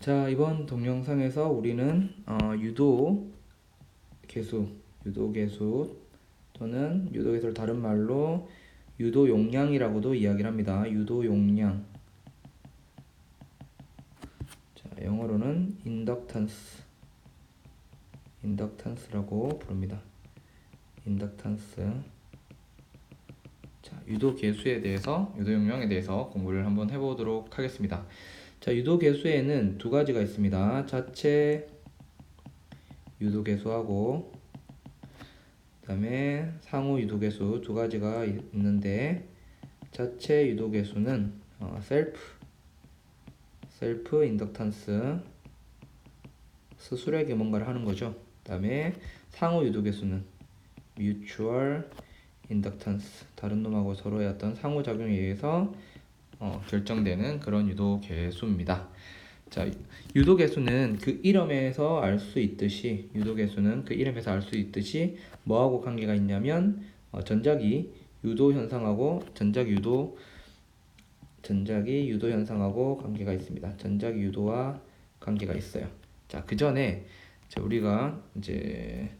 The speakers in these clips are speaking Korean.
자, 이번 동영상에서 우리는 유도계수 또는 유도계수를 다른 말로 유도용량이라고도 이야기를 합니다. 유도용량. 자, 영어로는 인덕턴스라고 부릅니다. 인덕턴스. 자, 유도용량에 대해서 공부를 한번 해보도록 하겠습니다. 자, 유도계수에는 두 가지가 있습니다. 자체 유도계수하고 그 다음에 상호 유도계수 두 가지가 있는데, 자체 유도계수는 셀프 인덕턴스, 스스로에게 뭔가를 하는 거죠. 그 다음에 상호 유도계수는 뮤추얼 인덕턴스, 다른 놈하고 서로의 어떤 상호작용에 의해서 결정되는 그런 유도계수입니다. 자, 유도계수는 그 이름에서 알 수 있듯이 뭐하고 관계가 있냐면 전자기 유도 현상하고 전자기 유도 현상하고 관계가 있습니다. 전자기 유도와 관계가 있어요. 자, 그 전에 우리가 이제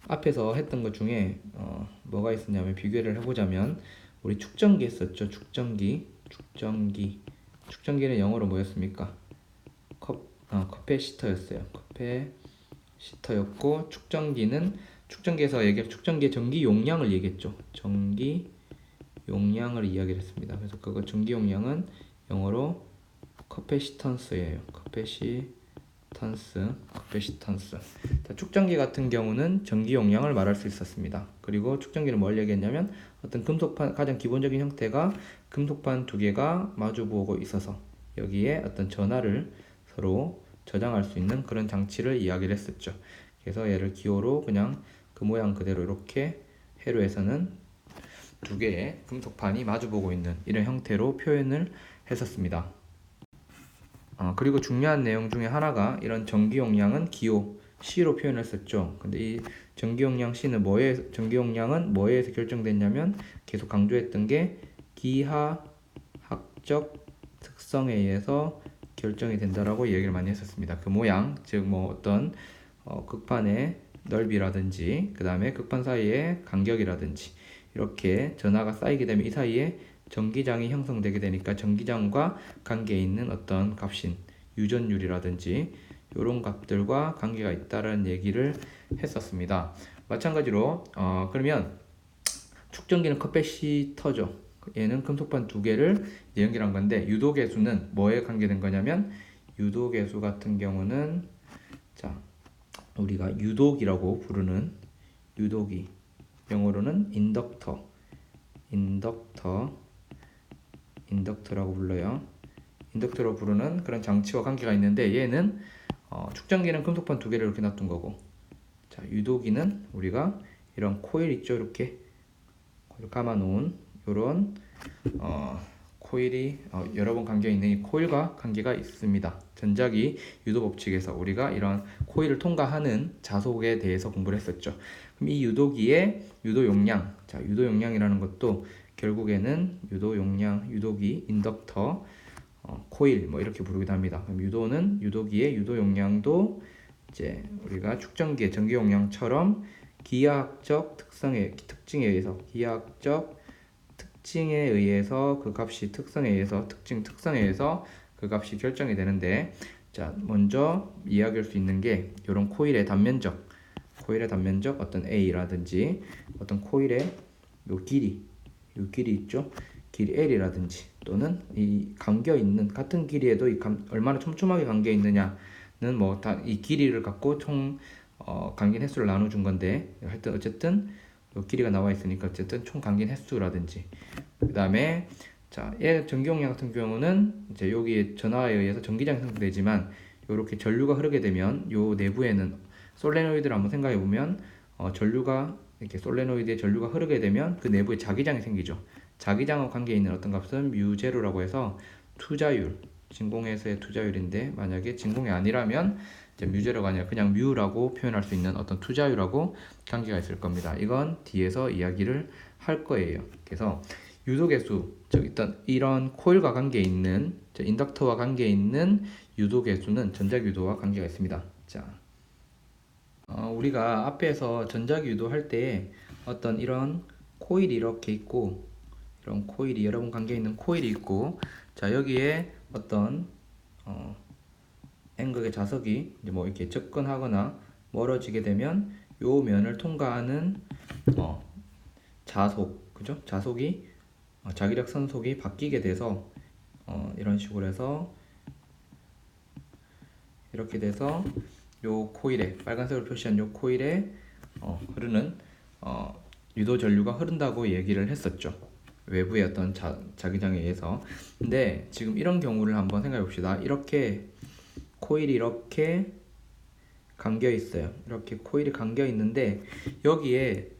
앞에서 했던 것 중에 뭐가 있었냐면, 비교를 해보자면 우리 축전기 했었죠. 축전기는 영어로 뭐였습니까? 커패시터였어요. 커패시터였고, 축전기에서 축전기의 전기 용량을 얘기했죠. 전기 용량을 이야기를 했습니다. 그래서 그거 전기 용량은 영어로 커패시턴스예요. 커패시턴스. 자, 축전기 같은 경우는 전기 용량을 말할 수 있었습니다. 그리고 축전기는 뭘 얘기했냐면, 어떤 금속판, 가장 기본적인 형태가 금속판 두 개가 마주보고 있어서 여기에 어떤 전하를 서로 저장할 수 있는 그런 장치를 이야기를 했었죠. 그래서 얘를 기호로 그냥 그 모양 그대로 이렇게 회로에서는 두 개의 금속판이 마주보고 있는 이런 형태로 표현을 했었습니다. 그리고 중요한 내용 중에 하나가 이런 전기 용량은 기호 C로 표현했었죠. 근데 이 전기 용량 C는 전기 용량은 뭐에 의해서 결정됐냐면, 계속 강조했던 게 기하학적 특성에 의해서 결정이 된다라고 얘기를 많이 했었습니다. 그 모양, 즉 뭐 어떤 극판의 넓이라든지 그 다음에 극판 사이의 간격이라든지 이렇게 전하가 쌓이게 되면 이 사이에 전기장이 형성되게 되니까 전기장과 관계에 있는 어떤 값인 유전율이라든지 이런 값들과 관계가 있다는 얘기를 했었습니다. 마찬가지로 그러면 축전기는 커패시터죠. 얘는 금속판 두 개를 연결한 건데, 유도계수는 뭐에 관계된 거냐면, 유도계수 같은 경우는 우리가 유도기라고 부르는 유도기, 영어로는 인덕터라고 불러요. 인덕터로 부르는 그런 장치와 관계가 있는데, 얘는 축전기는 금속판 두 개를 이렇게 놔둔 거고, 자, 유도기는 우리가 이런 코일 있죠. 이렇게 감아놓은 이런 코일이 여러 번 관계가 있는 이 코일과 관계가 있습니다. 전자기 유도 법칙에서 우리가 이런 코일을 통과하는 자속에 대해서 공부를 했었죠. 그럼 이 유도기의 유도 용량, 자, 유도 용량이라는 것도 결국에는 유도기, 인덕터, 코일 뭐 이렇게 부르기도 합니다. 그럼 유도기의 유도 용량도 이제 우리가 축전기의 전기 용량처럼 기하학적 특징에 의해서 그 값이 특성에 의해서 그 값이 결정이 되는데, 자, 먼저 이야기할 수 있는 게 이런 코일의 단면적 어떤 A라든지 어떤 코일의 요 길이 있죠. 길이 L이라든지, 또는 이 감겨 있는 같은 길이에도 얼마나 촘촘하게 감겨 있느냐는 뭐 다 이 길이를 갖고 총 감긴 횟수를 나눠준 건데, 하여튼 어쨌든 길이가 나와 있으니까 어쨌든 총 감긴 횟수라든지, 그 다음에 자, 얘 전기 용량 같은 경우는 이제 여기 전하에 의해서 전기장이 생성되지만, 이렇게 전류가 흐르게 되면 요 내부에는 솔레노이드를 한번 생각해 보면 이렇게 솔레노이드에 전류가 흐르게 되면 그 내부에 자기장이 생기죠. 자기장과 관계에 있는 어떤 값은 뮤제로라고 해서 투자율, 진공에서의 투자율인데, 만약에 진공이 아니라면 이제 뮤제로가 아니라 그냥 뮤라고 표현할 수 있는 어떤 투자율하고 관계가 있을 겁니다. 이건 뒤에서 이야기를 할 거예요. 그래서 유도계수, 즉 이런 코일과 관계에 있는, 인덕터와 관계에 있는 유도 계수는 전자기 유도와 관계가 있습니다. 자, 우리가 앞에서 전자기 유도 할 때 어떤 이런 코일이 이렇게 있고 이런 코일이 여러 번 관계 있는 코일이 있고 자 여기에 어떤 N극의 자석이 이제 뭐 이렇게 접근하거나 멀어지게 되면 요 면을 통과하는 자속, 그죠? 자속이 자기력 선속이 바뀌게 돼서 이런 식으로 해서 이렇게 돼서 요 코일에 빨간색으로 표시한 요 코일에 흐르는 유도 전류가 흐른다고 얘기를 했었죠. 외부의 어떤 자기장에 의해서. 근데 지금 이런 경우를 한번 생각해 봅시다. 이렇게 코일이 이렇게 감겨 있어요. 이렇게 코일이 감겨 있는데 여기에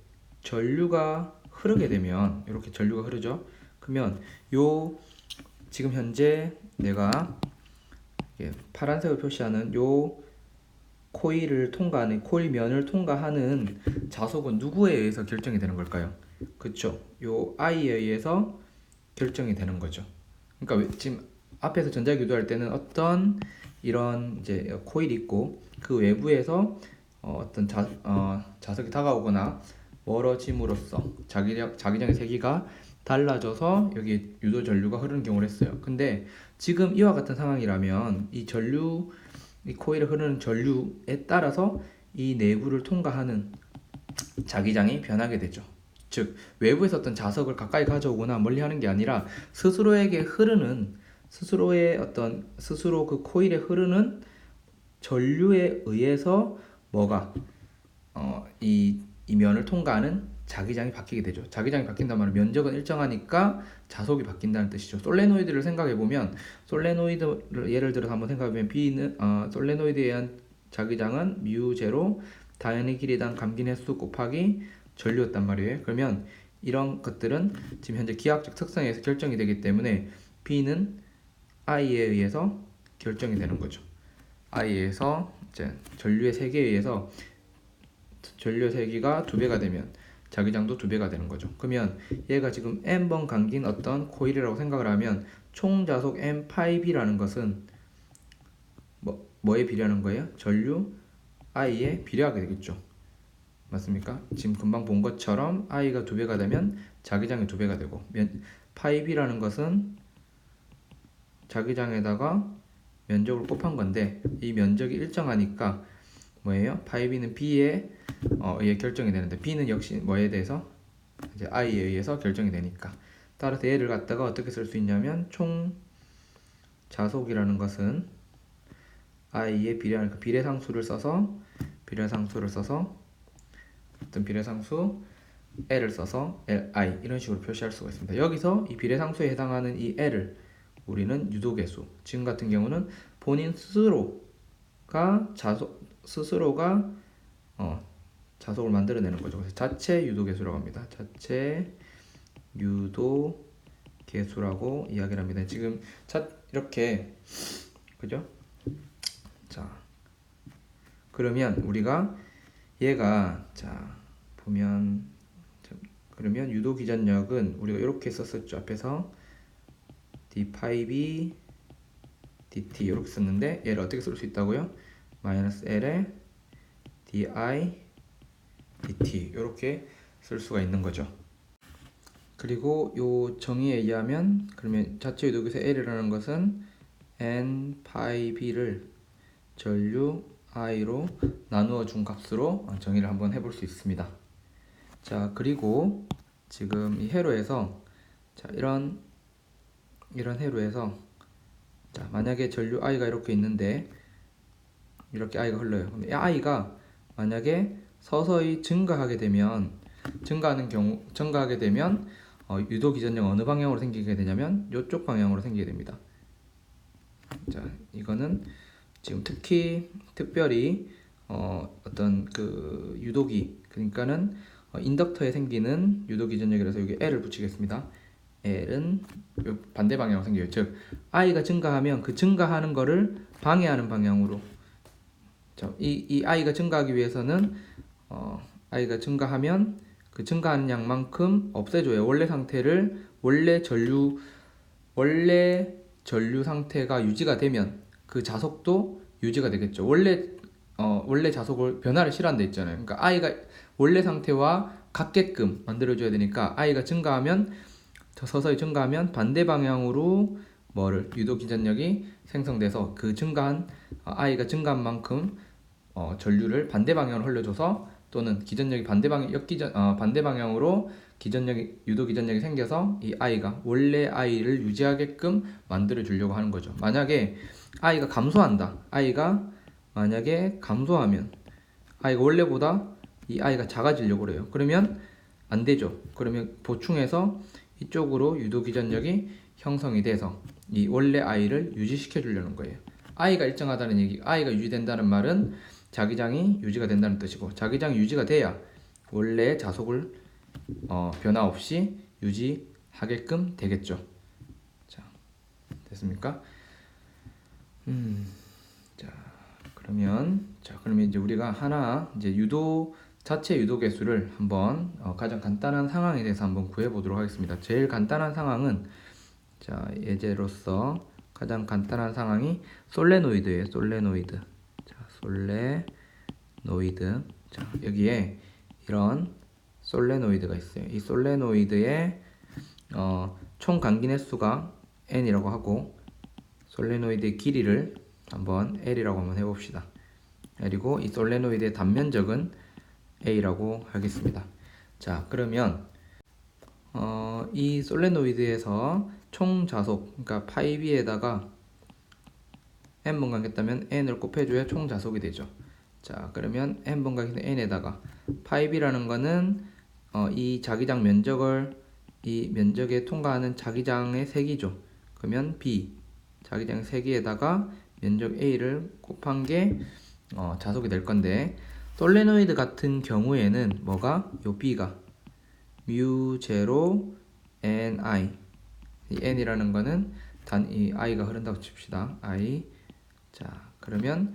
전류가 흐르게 되면 이렇게 전류가 흐르죠. 그러면 요 지금 현재 내가 파란색을 표시하는 요 코일을 통과하는 코일 면을 통과하는 자속은 누구에 의해서 결정이 되는 걸까요? 그쵸? 요 I에 의해서 결정이 되는 거죠. 그러니까 지금 앞에서 전자기 유도할 때는 어떤 이런 이제 코일이 있고 그 외부에서 어떤 자석이 다가오거나 멀어짐으로써 자기장의 세기가 달라져서 여기 유도 전류가 흐르는 경우를 했어요. 근데 지금 이와 같은 상황이라면 이 코일에 흐르는 전류에 따라서 이 내부를 통과하는 자기장이 변하게 되죠. 즉 외부에서 어떤 자석을 가까이 가져오거나 멀리 하는 게 아니라 스스로에게 흐르는 스스로 그 코일에 흐르는 전류에 의해서 뭐가 이 면을 통과하는 자기장이 바뀌게 되죠. 자기장이 바뀐단 말은 면적은 일정하니까 자속이 바뀐다는 뜻이죠. 솔레노이드를 생각해 보면 솔레노이드를 예를 들어서 한번 생각해 보면 B는 솔레노이드에 의한 자기장은 μ0 다연의 길이당 감긴 횟수 곱하기 전류였단 말이에요. 그러면 이런 것들은 지금 현재 기하학적 특성에 의해서 결정이 되기 때문에 B는 I에 의해서 결정이 되는 거죠. I에 의해서 이제 전류의 세기에 의해서 전류의 세기가 2배가 되면 자기장도 2배가 되는 거죠. 그러면 얘가 지금 n번 감긴 어떤 코일이라고 생각을 하면 총 자속 n-b라는 것은 뭐에 비례하는 거예요? 전류 I에 비례하게 되겠죠. 맞습니까? 지금 금방 본 것처럼 I가 2배가 되면 자기장이 2배가 되고 b라는 것은 자기장에다가 면적을 곱한 건데 이 면적이 일정하니까 뭐예요? b는 b에 의해 결정이 되는데 b는 역시 뭐에 대해서 이제 i에 의해서 결정이 되니까 따라서 얘를 갖다가 어떻게 쓸 수 있냐면 총 자속이라는 것은 i에 비례하는 그 비례상수를 써서 어떤 비례상수 l을 써서 li 이런 식으로 표시할 수가 있습니다. 여기서 이 비례상수에 해당하는 이 l을 우리는 유도계수, 지금 같은 경우는 본인 스스로가 자속을 만들어내는 거죠. 그래서 자체 유도계수라고 합니다. 자체 유도계수라고 이야기를 합니다. 지금 이렇게 그죠? 자, 그러면 우리가 얘가 보면 그러면 유도 기전력은 우리가 이렇게 썼었죠. 앞에서 d5b dt 이렇게 썼는데 얘를 어떻게 쓸 수 있다고요? 마이너스 l에 di dt 이렇게 쓸 수가 있는 거죠. 그리고 요 정의에 의하면 그러면 자체 유도계수 L이라는 것은 n-b를 전류 i로 나누어 준 값으로 정의를 한번 해볼 수 있습니다. 자, 그리고 지금 이 회로에서 이런 회로에서 만약에 전류 i가 이렇게 있는데 이렇게 i가 흘러요. 그럼 이 i가 만약에 서서히 증가하게 되면 유도 기전력 어느 방향으로 생기게 되냐면 이쪽 방향으로 생기게 됩니다. 자, 이거는 지금 특별히 어떤 그 유도기 그러니까는 인덕터에 생기는 유도 기전력이라서 여기 L을 붙이겠습니다. L은 반대 방향으로 생겨요. 즉 I가 증가하면 그 증가하는 거를 방해하는 방향으로. 자, 이 I가 증가하기 위해서는 I가 증가하면 그 증가하는 양만큼 없애줘요. 원래 전류 상태가 유지가 되면 그 자속도 유지가 되겠죠. 원래 자속을 변화를 싫어한다 했잖아요. 그러니까 아이가 원래 상태와 같게끔 만들어줘야 되니까 아이가 증가하면 서서히 증가하면 반대 방향으로 뭐를 유도 기전력이 생성돼서 그 증가한 아이가 증가한 만큼 전류를 반대 방향으로 흘려줘서 또는 기전력이 반대 방향으로 유도 기전력이 생겨서 이 아이가 원래 아이를 유지하게끔 만들어 주려고 하는 거죠. 만약에 아이가 감소한다. 아이가 만약에 감소하면 아이가 원래보다 이 아이가 작아지려고 그래요. 그러면 안 되죠. 그러면 보충해서 이쪽으로 유도 기전력이 형성이 돼서 이 원래 아이를 유지시켜 주려는 거예요. 아이가 일정하다는 얘기, 아이가 유지된다는 말은 자기장이 유지가 된다는 뜻이고, 자기장이 유지가 돼야 원래 자속을 변화 없이 유지하게끔 되겠죠. 자, 됐습니까? 그러면 이제 우리가 이제 자체 유도 개수를 한번 가장 간단한 상황에 대해서 한번 구해 보도록 하겠습니다. 제일 간단한 상황은 예제로서 가장 간단한 상황이 솔레노이드예요. 솔레노이드. 솔레노이드. 여기에 이런 솔레노이드가 있어요. 이 솔레노이드의 총 간긴 횟수가 n이라고 하고 솔레노이드의 길이를 한번 L이라고 한번 해봅시다. 그리고 이 솔레노이드의 단면적은 A라고 하겠습니다. 자, 그러면 이 솔레노이드에서 총 자속, 그러니까 파이비에다가 n번 가겠다면 n을 곱해줘야 총 자속이 되죠. 자, 그러면 n번 가겠다 n에다가 파이비라는 거는 이 자기장 이 면적에 통과하는 자기장의 세기죠. 그러면 B 자기장 세기에다가 면적 A를 곱한 게 자속이 될 건데, 솔레노이드 같은 경우에는 뭐가 요 B가 mu0 ni, 이 n이라는 거는 이 i가 흐른다고 칩시다. i. 자, 그러면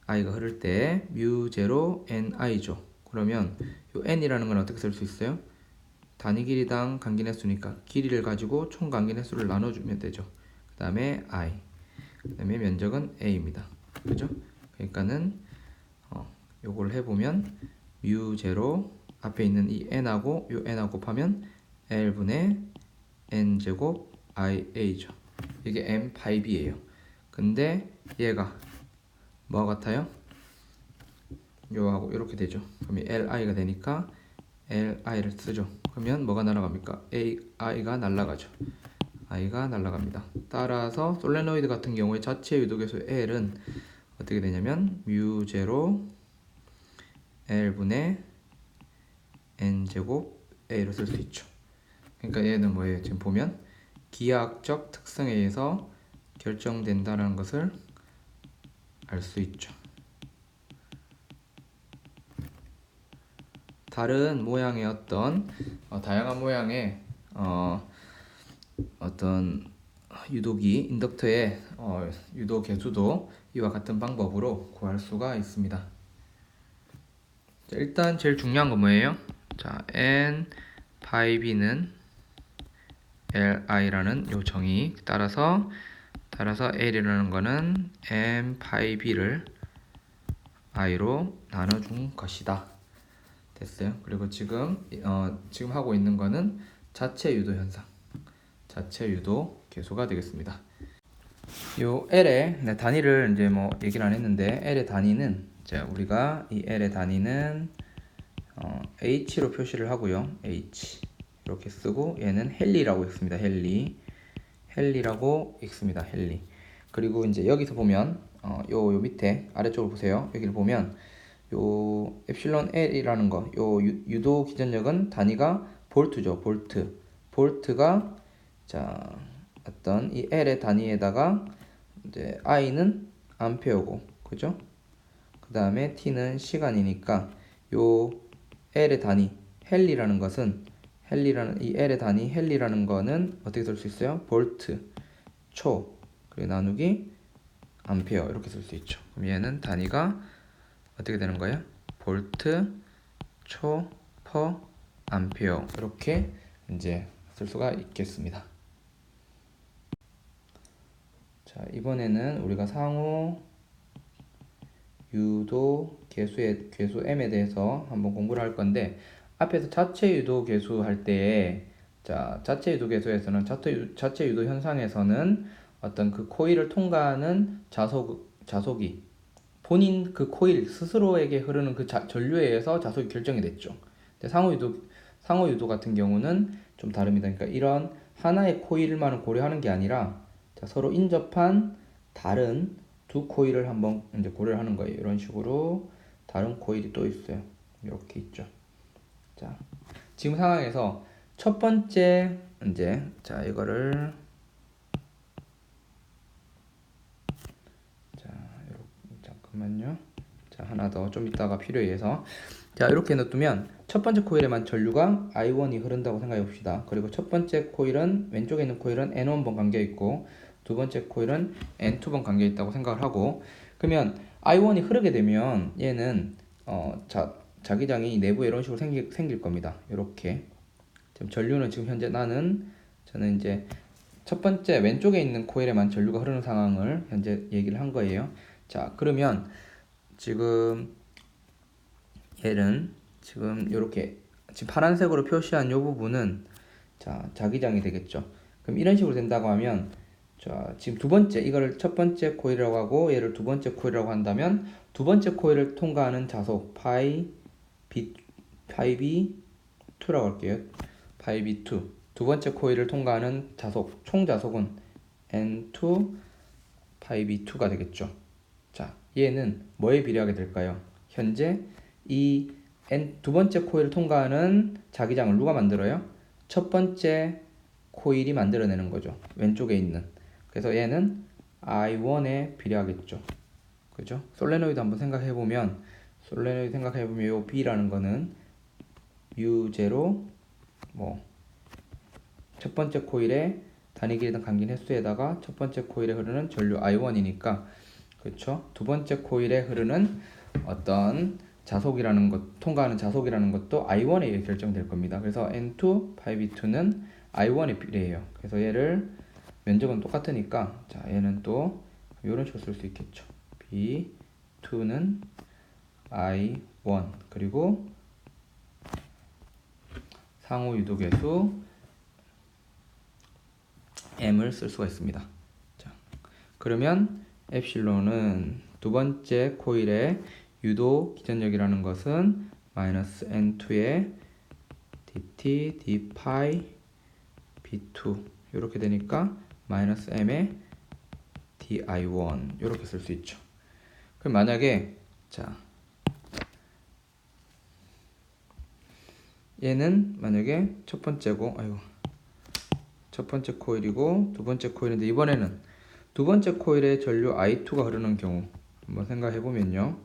i가 흐를 때 mu0 ni죠. 그러면 요 n이라는 건 어떻게 쓸 수 있어요? 단위 길이당 간긴 횟수니까 길이를 가지고 총 간긴 횟수를 나눠주면 되죠. 그 다음에 i, 그 다음에 면적은 a입니다. 그죠? 그러니까는 요걸 해보면 mu0 앞에 있는 이 n하고 요 n하고 곱하면 l분의 n제곱 ia죠. 이게 m 파이 b예요. 근데 얘가 뭐가 같아요? 요하고 이렇게 되죠. 그러면 li가 되니까 li를 쓰죠. 그러면 뭐가 날아갑니까? i가 날아가죠. i가 날아갑니다. 따라서 솔레노이드 같은 경우에 자체 유도계수 L은 어떻게 되냐면 mu0 L분의 n제곱 A로 쓸 수 있죠. 그러니까 얘는 뭐예요? 지금 보면 기하학적 특성에 의해서 결정된다는 것을 알 수 있죠. 다른 모양의 다양한 모양의 어떤 유도기, 인덕터의 유도 개수도 이와 같은 방법으로 구할 수가 있습니다. 자, 일단 제일 중요한 건 뭐예요? 자, n 파이 b는 li라는 요 정의 따라서 l이라는 거는 m 파이 b를 i로 나눠준 것이다. 됐어요. 그리고 지금 하고 있는 거는 자체 유도 현상, 자체 유도 개수가 되겠습니다. 요 L의 단위를 이제 뭐 얘기를 안 했는데, L의 단위는 우리가 이 L의 단위는 H로 표시를 하고요. H 이렇게 쓰고, 얘는 헨리라고 읽습니다. 헨리라고 읽습니다. 헨리. 그리고 이제 여기서 보면 요 밑에 아래쪽으로 보세요. 여기를 보면 요 엡실론 L이라는 거, 요 유도 기전력은 단위가 볼트죠. 볼트가 어떤 이 L의 단위에다가 이제 I는 암페어고, 그죠? 그 다음에 T는 시간이니까 요 L의 단위 헨리라는 것은 이 L의 단위 헨리라는 거는 어떻게 쓸 수 있어요? 볼트, 초, 그리고 나누기 암페어 이렇게 쓸 수 있죠. 그럼 얘는 단위가 어떻게 되는 거예요? 볼트, 초, 퍼, 암페어 이렇게 이제 쓸 수가 있겠습니다. 자, 이번에는 우리가 상호 유도 개수 m에 대해서 한번 공부를 할 건데, 앞에서 자체 유도 개수 할 때에, 자, 자체 유도 개수에서는 자체 유도 현상에서는 어떤 그 코일을 통과하는 자속이 본인 그 코일 스스로에게 흐르는 그 전류에 의해서 자속이 결정이 됐죠. 근데 상호 유도 같은 경우는 좀 다릅니다. 그러니까 이런 하나의 코일만을 고려하는 게 아니라, 자, 서로 인접한 다른 두 코일을 한번 이제 고려를 하는 거예요. 이런 식으로 다른 코일이 또 있어요. 이렇게 있죠. 자, 지금 상황에서 첫 번째 이제, 자, 이거를, 자, 잠깐만요. 자, 하나 더 좀 이따가 필요해 해서, 자, 이렇게 놔두면 첫 번째 코일에만 전류가 I1이 흐른다고 생각해 봅시다. 그리고 첫 번째 코일은, 왼쪽에 있는 코일은 N1번 감겨 있고, 두 번째 코일은 N2번 감겨 있다고 생각을 하고, 그러면 I1이 흐르게 되면 얘는 자기장이 내부에 이런 식으로 생길 겁니다. 이렇게. 지금 전류는 지금 현재 저는 이제 첫 번째 왼쪽에 있는 코일에만 전류가 흐르는 상황을 현재 얘기를 한 거예요. 자, 그러면 지금 얘는 지금 이렇게 지금 파란색으로 표시한 이 부분은, 자, 자기장이 되겠죠. 그럼 이런 식으로 된다고 하면, 자, 지금 두 번째, 이거를 첫 번째 코일이라고 하고 얘를 두 번째 코일이라고 한다면, 두 번째 코일을 통과하는 자속 파이 B2라고 할게요. 파이 B2. 두 번째 코일을 통과하는 자속, 총 자속은 N2 파이 B2가 되겠죠. 자, 얘는 뭐에 비례하게 될까요? 현재 이 두 번째 코일을 통과하는 자기장을 누가 만들어요? 첫 번째 코일이 만들어내는 거죠. 왼쪽에 있는. 그래서 얘는 I1에 비례하겠죠. 그죠? 솔레노이드 한번 생각해보면, 요 B라는 거는 U0, 첫 번째 코일에 단위 길이든 간긴 횟수에다가 첫 번째 코일에 흐르는 전류 I1이니까, 그렇죠? 두 번째 코일에 흐르는 어떤 자속이라는 것, 통과하는 자속이라는 것도 I1에 의해 결정될 겁니다. 그래서 N2, 파이2는 I1에 비례해요. 그래서 얘를 면적은 똑같으니까, 자, 얘는 또 이런 식으로 쓸 수 있겠죠. B2는 I1, 그리고 상호 유도계수 M을 쓸 수가 있습니다. 자, 그러면 엡실론은 두 번째 코일의 유도 기전력이라는 것은 마이너스 N2의 dt d 파이 B2 이렇게 되니까 마이너스 M의 di1 이렇게 쓸 수 있죠. 그럼 만약에, 자, 얘는 만약에 첫 번째고, 첫 번째 코일이고 두 번째 코일인데, 이번에는 두 번째 코일에 전류 I2가 흐르는 경우 한번 생각해 보면요.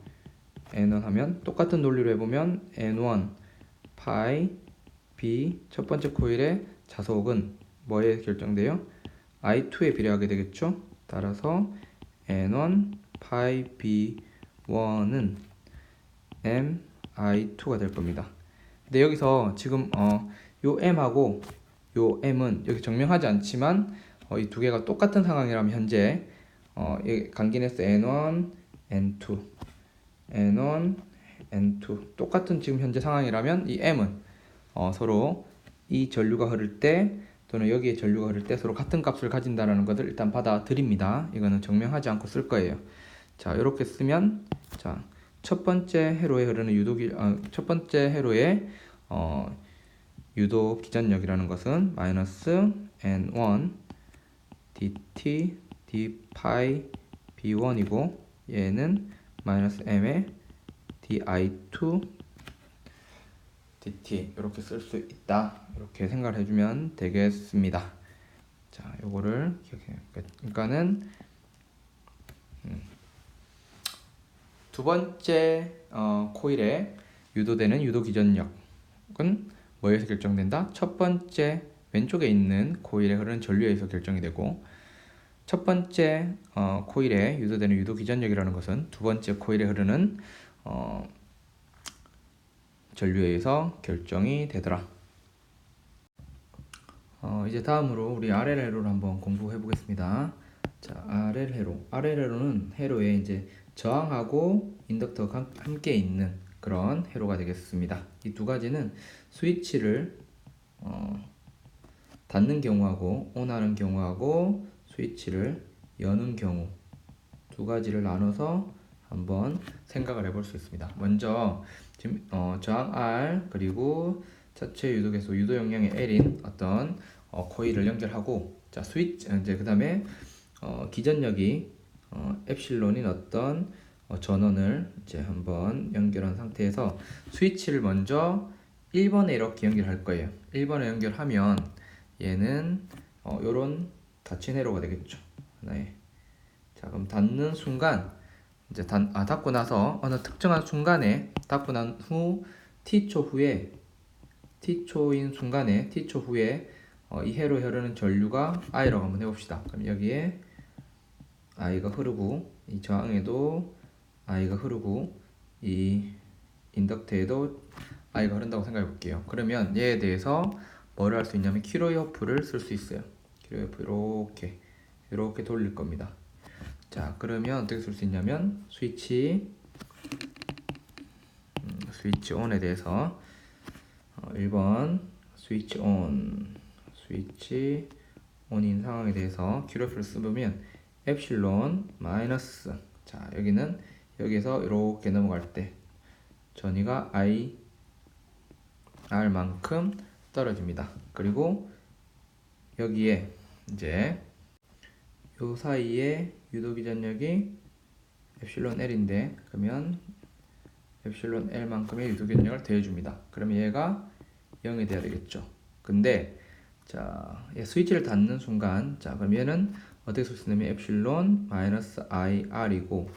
N1 하면 똑같은 논리로 해보면 N1 파이 B 첫 번째 코일의 자속은 뭐에 결정돼요? I2에 비례하게 되겠죠. 따라서 N1 파이 B1은 MI2가 될 겁니다. 근데 여기서 지금 요 M하고 요 M은 여기 증명하지 않지만 이 두 개가 똑같은 상황이라면 현재 간긴에서 N1, N2, N1, N2 똑같은 지금 현재 상황이라면 이 M은 서로 이 전류가 흐를 때 또는 여기에 전류가 흐를 때 서로 같은 값을 가진다라는 것을 일단 받아들입니다. 이거는 증명하지 않고 쓸 거예요. 자, 이렇게 쓰면, 자, 첫 번째 회로에 흐르는 첫 번째 회로의 유도 기전력이라는 것은 마이너스 N1 dt d 파이 B1이고, 얘는 마이너스 M의 di2 dt 이렇게 쓸 수 있다. 이렇게 생각을 해주면 되겠습니다. 자, 요거를 기억해. 그러니까는 두 번째 코일에 유도되는 유도 기전력은 뭐에서 결정된다? 첫 번째 왼쪽에 있는 코일에 흐르는 전류에 의해서 결정이 되고, 첫 번째 코일에 유도되는 유도 기전력이라는 것은 두 번째 코일에 흐르는 전류에 의해서 결정이 되더라. 이제 다음으로 우리 RLL을 한번 공부해 보겠습니다. 자, RL 회로. RL 회로는 회로에 이제 저항하고 인덕터가 함께 있는 그런 회로가 되겠습니다. 이 두 가지는 스위치를 닫는 경우하고 온하는 경우하고 스위치를 여는 경우 두 가지를 나눠서 한번 생각을 해볼 수 있습니다. 먼저 지금 저항 R 그리고 자체 유도계수 유도 용량의 L인 어떤 코일을 연결하고 자 스위치 이제 그 다음에 기전력이 엡실론인 어떤 전원을 이제 한번 연결한 상태에서 스위치를 먼저 1번에 이렇게 연결할 거예요. 1번에 연결하면 얘는 요런 닫힌 회로가 되겠죠. 하나의. 자, 그럼 닫는 순간 이제 닫고 나서 어느 특정한 순간에 닫고 난 후 t초 후에 t초인 순간에 t초 후에 이 회로 흐르는 전류가 I라고 한번 해봅시다. 그럼 여기에 I가 흐르고 이 저항에도 I가 흐르고 이 인덕터에도 I가 흐른다고 생각해 볼게요. 그러면 얘에 대해서 뭐를 할 수 있냐면 킬로이어프를 쓸 수 있어요. 킬로이어프 이렇게 돌릴 겁니다. 자, 그러면 어떻게 쓸 수 있냐면 스위치 온에 대해서 1번 스위치 온인 상황에 대해서 킬로이어프를 쓰면 엡실론 마이너스 자 여기는 여기서 이렇게 넘어갈 때 전위가 IR만큼 떨어집니다. 그리고 여기에 이제 요 사이에 유도기전력이 엡실론 L인데 그러면 엡실론 L만큼의 유도기전력을 더해줍니다. 그러면 얘가 0이 돼야 되겠죠. 근데 자, 얘 스위치를 닫는 순간 자 그럼 얘는 어떻게 쓸 수 있냐면 엡실론 마이너스 IR이고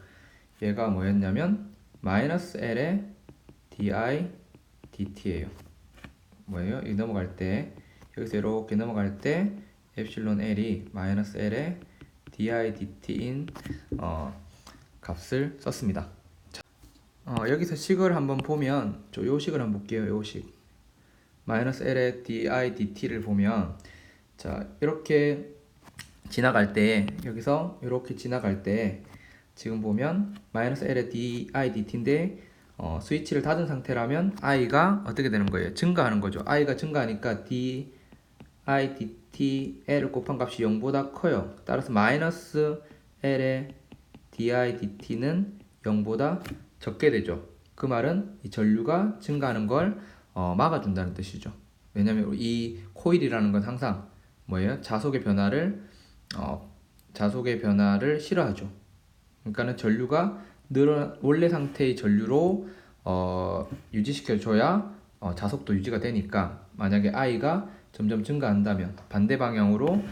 얘가 뭐였냐면 마이너스 L의 DI DT예요. 뭐예요? 이 넘어갈 때 여기서 이렇게 넘어갈 때 엡실론 L이 마이너스 L의 DI DT인 값을 썼습니다. 자, 여기서 식을 한번 보면 요 식을 한번 볼게요. 요 식 마이너스 L의 DI DT를 보면 자 이렇게 지나갈 때 여기서 이렇게 지나갈 때 지금 보면 마이너스 L의 DI DT인데 스위치를 닫은 상태라면 I가 어떻게 되는 거예요? 증가하는 거죠. I가 증가하니까 DI DT L을 곱한 값이 0보다 커요. 따라서 마이너스 L의 DI DT는 0보다 적게 되죠. 그 말은 이 전류가 증가하는 걸 막아준다는 뜻이죠. 왜냐면 이 코일이라는 건 항상 뭐예요? 자속의 변화를 싫어하죠. 그러니까는 전류가 원래 상태의 전류로 유지시켜줘야 자속도 유지가 되니까 만약에 I가 점점 증가한다면 반대 방향으로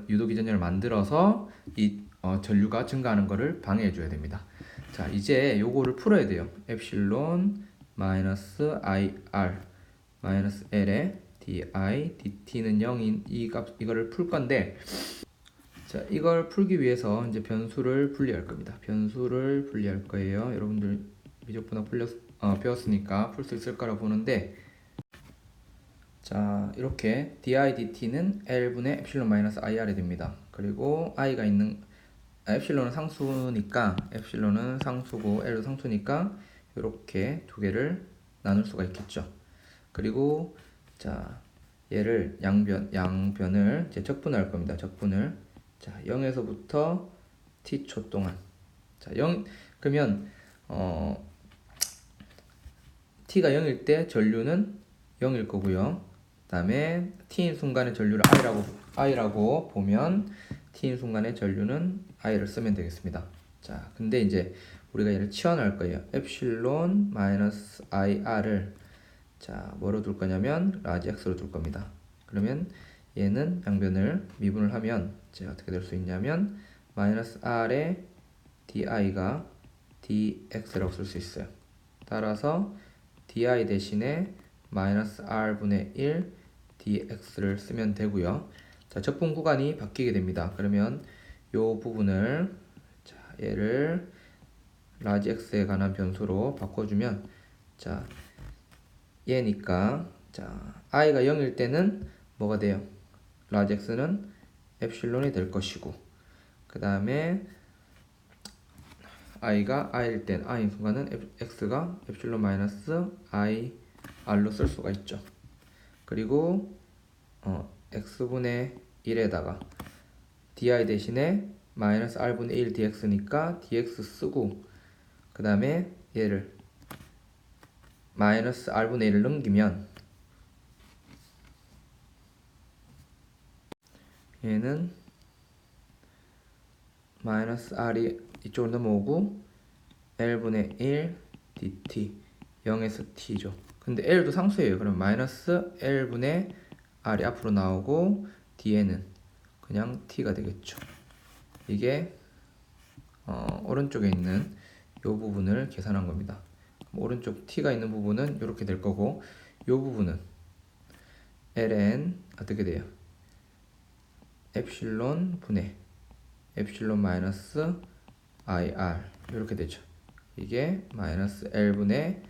유도 기전력을 만들어서 이 전류가 증가하는 것을 방해해줘야 됩니다. 자 이제 요거를 풀어야 돼요. 엡실론 마이너스 IR 마이너스 L의 DI DT는 0인 이거를 풀 건데 자 이걸 풀기 위해서 이제 변수를 분리할 겁니다. 변수를 분리할 거예요. 여러분들 미적분학 배웠으니까 풀 수 있을 거라 보는데 자 이렇게 DI DT는 L분의 엡실론 마이너스 IR이 됩니다. 그리고 I가 있는 엡실론은 상수니까 엡실론은 상수고 L도 상수니까 이렇게 두 개를 나눌 수가 있겠죠. 그리고 자 얘를 양변을 이제 적분할 겁니다. 적분을 자 0에서부터 t초 동안 자 0 그러면 t가 0일 때 전류는 0일 거고요. 그다음에 t인 순간의 전류를 i라고 보면 t인 순간의 전류는 i를 쓰면 되겠습니다. 자 근데 이제 우리가 얘를 치환할 거예요. 엡실론 마이너스 IR을 자 뭐로 둘 거냐면 라지 X로 둘 겁니다. 그러면 얘는 양변을 미분을 하면 이제 어떻게 될 수 있냐면 마이너스 R의 DI가 DX라고 쓸 수 있어요. 따라서 DI 대신에 마이너스 R분의 1 DX를 쓰면 되고요. 자 적분 구간이 바뀌게 됩니다. 그러면 요 부분을 자 얘를 라지 X에 관한 변수로 바꿔주면 자 얘니까 자 i가 0일 때는 뭐가 돼요? 라지 x는 엡실론이 될 것이고 그 다음에 i가 i일 땐 i인 순간은 x가 엡실론 마이너스 i r로 쓸 수가 있죠. 그리고 x분의 1에다가 di 대신에 마이너스 r분의 1 dx니까 dx 쓰고 그 다음에 얘를 마이너스 r분의 1을 넘기면 얘는 마이너스 r이 이쪽으로 넘어오고 l분의 1 dt 0에서 t죠. 근데 l도 상수예요. 그럼 마이너스 l분의 r이 앞으로 나오고 뒤에는 그냥 t가 되겠죠. 이게 오른쪽에 있는 이 부분을 계산한 겁니다. 오른쪽 t가 있는 부분은 이렇게 될 거고 이 부분은 ln 어떻게 돼요? 엡실론 분의 엡실론 마이너스 ir 이렇게 되죠. 이게 마이너스 l분의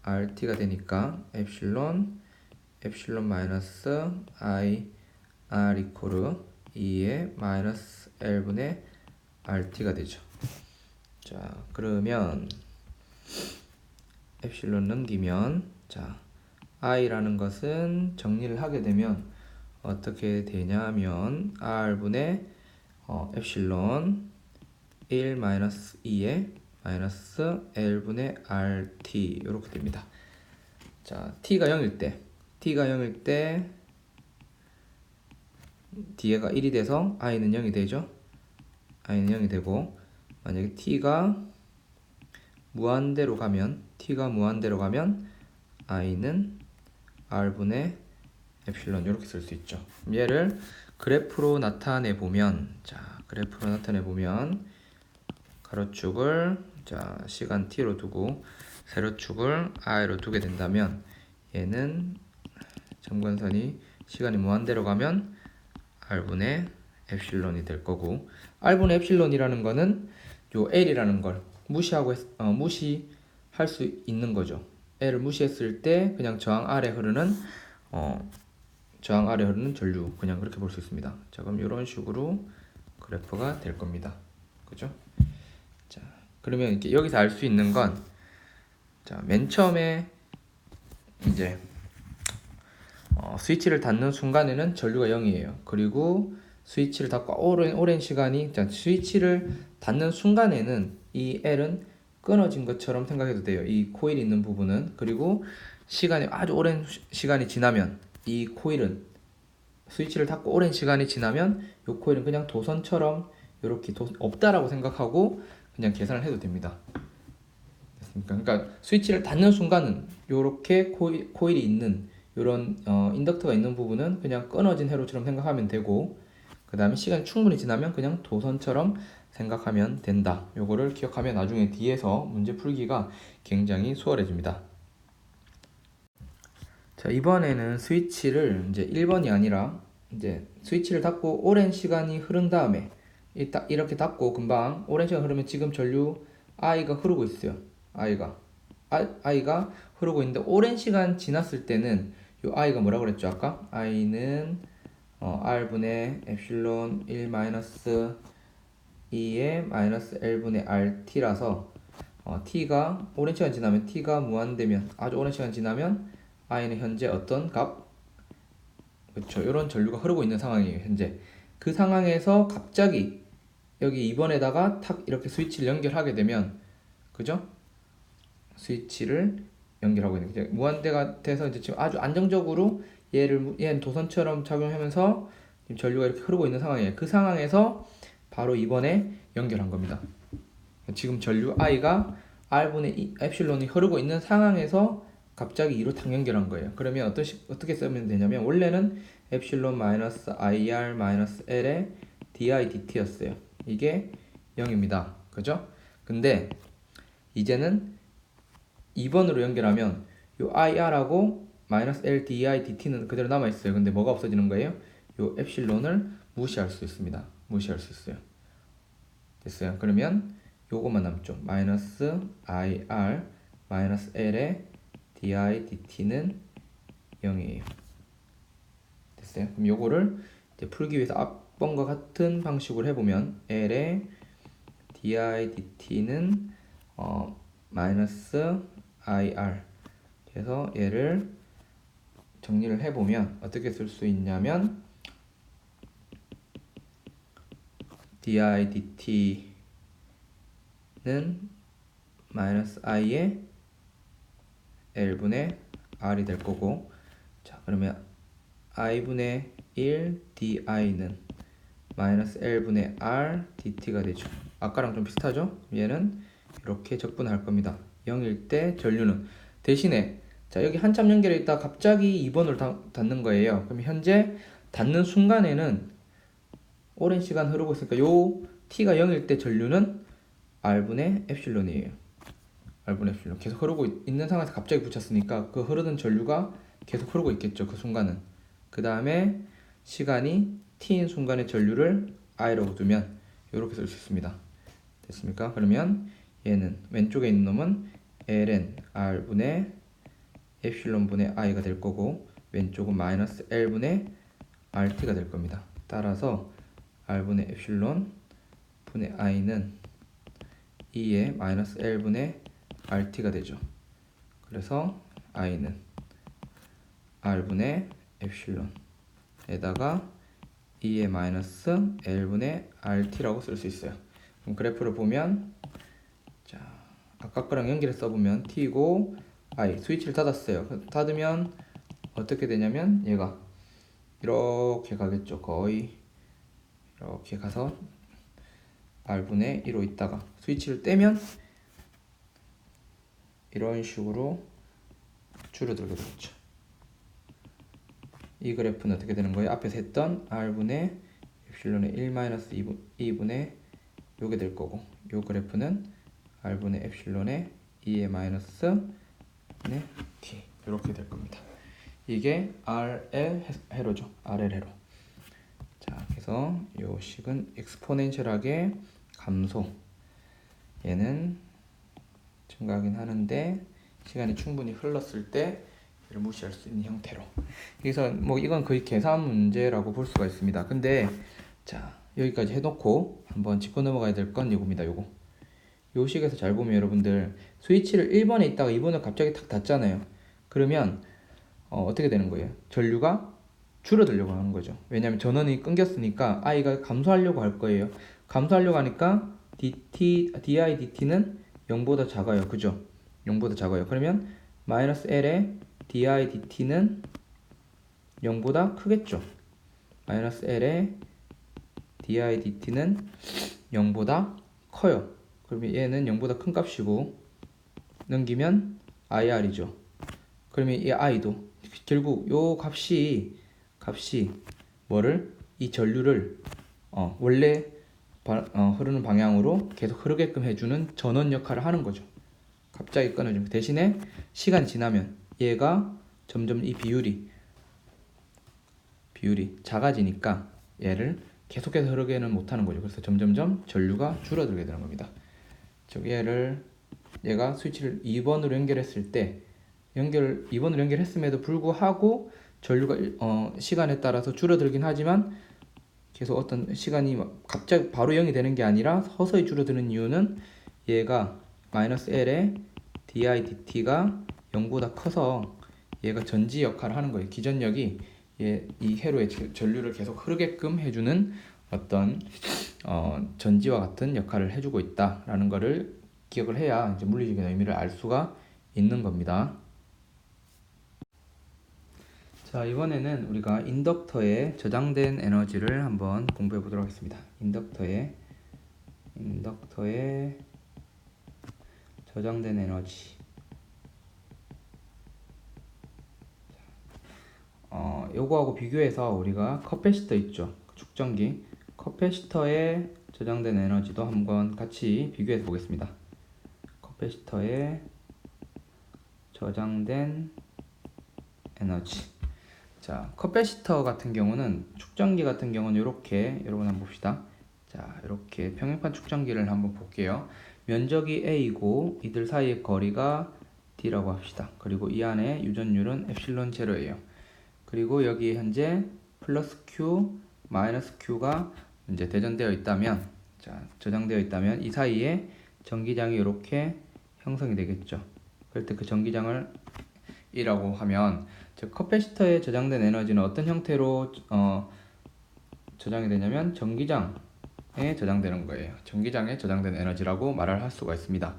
rt가 되니까 엡실론 마이너스 ir 이코르 2의 마이너스 l분의 rt가 되죠. 자, 그러면 엡실론 넘기면 자 i라는 것은 정리를 하게 되면 어떻게 되냐면 r분의 엡실론 1 마이너스 2의 마이너스 l분의 rt 이렇게 됩니다. 자, t가 0일 때 뒤에가 1이 돼서 i는 0이 되죠. i는 0이 되고 만약에 t가 무한대로 가면 i는 r분의 엡실론 이렇게 쓸 수 있죠. 얘를 그래프로 나타내 보면 가로축을 자 시간 t로 두고 세로축을 i로 두게 된다면 얘는 점근선이 시간이 무한대로 가면 r분의 엡실론이 될 거고 r분의 엡실론이라는 거는 요 l이라는 걸 무시할 수 있는 거죠. l을 무시했을 때 그냥 저항 아래 흐르는 전류 그냥 그렇게 볼 수 있습니다. 자, 그럼 이런 식으로 그래프가 될 겁니다. 그죠? 자, 그러면 이렇게 여기서 알 수 있는 건 자, 맨 처음에 이제 스위치를 닫는 순간에는 전류가 0이에요. 그리고 스위치를 닫고 오랜 시간이 자, 스위치를 닫는 순간에는 이 L은 끊어진 것처럼 생각해도 돼요. 이 코일이 있는 부분은. 그리고 시간이 아주 오랜 시간이 지나면 이 코일은 스위치를 닫고 오랜 시간이 지나면 이 코일은 그냥 도선처럼 이렇게 없다라고 생각하고 그냥 계산을 해도 됩니다. 됐습니까? 그러니까 스위치를 닫는 순간은 이렇게 코일이 있는 이런 인덕터가 있는 부분은 그냥 끊어진 회로처럼 생각하면 되고 그 다음에 시간이 충분히 지나면 그냥 도선처럼 생각하면 된다. 요거를 기억하면 나중에 뒤에서 문제 풀기가 굉장히 수월해집니다. 자, 이번에는 스위치를 이제 1번이 아니라 이제 스위치를 닫고 오랜 시간이 흐른 다음에 이렇게 닫고 금방 오랜 시간 흐르면 지금 전류 i가 흐르고 있어요. i가 흐르고 있는데 오랜 시간 지났을 때는 요 i가 뭐라고 그랬죠? 아까 i는 r분의 엡실론 1 마이너스 2의 마이너스 l분의 rt라서 t가 오랜 시간 지나면 t가 무한되면 아주 오랜 시간 지나면 i는 현재 어떤 값? 그렇죠. 이런 전류가 흐르고 있는 상황이에요. 현재 그 상황에서 갑자기 여기 2번에다가 탁 이렇게 스위치를 연결하게 되면 그죠? 스위치를 연결하고 있는 거죠. 무한대가 돼서 이제 지금 아주 안정적으로 얘는 도선처럼 작용하면서 지금 전류가 이렇게 흐르고 있는 상황이에요. 그 상황에서 바로 2번에 연결한 겁니다. 지금 전류 i가 r분의 2 엡실론이 흐르고 있는 상황에서 갑자기 2로 탁 연결한 거예요. 그러면 어떻게 쓰면 되냐면 원래는 엡실론 마이너스 ir 마이너스 l의 di dt였어요. 이게 0입니다. 그죠? 근데 이제는 2번으로 연결하면 요 ir하고 마이너스 l di dt는 그대로 남아있어요. 근데 뭐가 없어지는 거예요? 요 엡실론을 무시할 수 있습니다. 무시할 수 있어요. 됐어요. 그러면 요것만 남죠. 마이너스 ir 마이너스 l의 di dt는 0이에요. 됐어요. 그럼 요거를 이제 풀기 위해서 번과 같은 방식으로 해보면 L의 di dt는 마이너스 ir. 그래서 얘를 정리를 해보면 어떻게 쓸 수 있냐면 di dt는 마이너스 i의 l분의 r이 될 거고, 자 그러면 i분의 1 di는 마이너스 l분의 r dt가 되죠. 아까랑 좀 비슷하죠? 얘는 이렇게 적분할 겁니다. 0일 때 전류는 대신에 자 여기 한참 연결해 있다 갑자기 2번으로 닫는 거예요. 그럼 현재 닫는 순간에는 오랜 시간 흐르고 있으니까 요 t가 0일 때 전류는 r분의 엡실론이에요. r분의 엡실론 계속 흐르고 있는 상황에서 갑자기 붙였으니까 그 흐르는 전류가 계속 흐르고 있겠죠. 그 순간은. 그 다음에 시간이 t인 순간의 전류를 i라고 두면 이렇게 쓸 수 있습니다. 됐습니까? 그러면 얘는 왼쪽에 있는 놈은 ln r분의 엡실론분의 i가 될 거고, 왼쪽은 마이너스 l분의 rt가 될 겁니다. 따라서 r분의 엡실론 분의 i는 2의 마이너스 l분의 rt가 되죠. 그래서 i는 r분의 엡실론에다가 2의 마이너스 l분의 rt라고 쓸 수 있어요. 그럼 그래프를 보면 자 아까 거랑 연결해 써보면 t고 i 스위치를 닫았어요. 닫으면 어떻게 되냐면 얘가 이렇게 가겠죠. 거의 이렇게 가서 r분의 1로 있다가 스위치를 떼면 이런 식으로 줄어들게 되겠죠. 이 그래프는 어떻게 되는 거예요? 앞에서 했던 r분의 엡실론의 1-2분의 요게 될 거고, 요 그래프는 r분의 엡실론의 2의 마이너스 네, t 이렇게 될 겁니다. 이게 RL 회로죠. RL 회로. 자, 그래서 요 식은 익스포넨셜하게 감소. 얘는 증가하긴 하는데 시간이 충분히 흘렀을 때 이를 무시할 수 있는 형태로. 그래서 뭐 이건 거의 계산 문제라고 볼 수가 있습니다. 근데 자 여기까지 해놓고 한번 짚고 넘어가야 될 건 이겁니다. 요거. 요 식에서 잘 보면 여러분들 스위치를 1번에 있다가 2번을 갑자기 탁 닫잖아요. 그러면 어떻게 되는 거예요? 전류가 줄어들려고 하는 거죠. 왜냐하면 전원이 끊겼으니까 i가 감소하려고 할 거예요. 감소하려고 하니까 di dt는 0보다 작아요. 그죠? 0보다 작아요. 그러면 마이너스 l의 di dt는 0보다 크겠죠. 마이너스 l의 di dt는 0보다 커요. 그러면 얘는 0보다 큰 값이고 넘기면 ir이죠. 그러면 이 i도 결국 요 값이 뭐를 이 전류를 원래 흐르는 방향으로 계속 흐르게끔 해주는 전원 역할을 하는 거죠. 갑자기 끊어주면 대신에 시간이 지나면 얘가 점점 이 비율이 작아지니까 얘를 계속해서 흐르게는 못하는 거죠. 그래서 점점점 전류가 줄어들게 되는 겁니다. 즉 얘가 스위치를 2번으로 연결했을 때 2번으로 연결했음에도 불구하고 전류가 시간에 따라서 줄어들긴 하지만 계속 어떤 시간이 갑자기 바로 0이 되는 게 아니라 서서히 줄어드는 이유는 얘가 마이너스 L의 di dt가 0보다 커서 얘가 전지 역할을 하는 거예요. 기전력이 이 회로의 전류를 계속 흐르게끔 해주는 어떤 전지와 같은 역할을 해주고 있다라는 거를 기억을 해야 이제 물리적인 의미를 알 수가 있는 겁니다. 자, 이번에는 우리가 인덕터에 저장된 에너지를 한번 공부해 보도록 하겠습니다. 인덕터에 저장된 에너지. 요거하고 비교해서 우리가 커패시터 있죠. 축전기. 커패시터에 저장된 에너지도 한번 같이 비교해서 보겠습니다. 커패시터에 저장된 에너지. 자, 커패시터 같은 경우는 축전기 같은 경우는 이렇게 여러분 한번 봅시다. 자, 이렇게 평행판 축전기를 한번 볼게요. 면적이 A이고 이들 사이의 거리가 D라고 합시다. 그리고 이 안에 유전율은 엡실론 제로예요. 그리고 여기 현재 플러스 Q 마이너스 Q가 이제 대전되어 있다면, 자, 저장되어 있다면 이 사이에 전기장이 이렇게 형성이 되겠죠. 그럴 때 그 전기장을 이라고 하면, 즉 커패시터에 저장된 에너지는 어떤 형태로 저장이 되냐면 전기장에 저장되는 거예요. 전기장에 저장된 에너지라고 말을 할 수가 있습니다.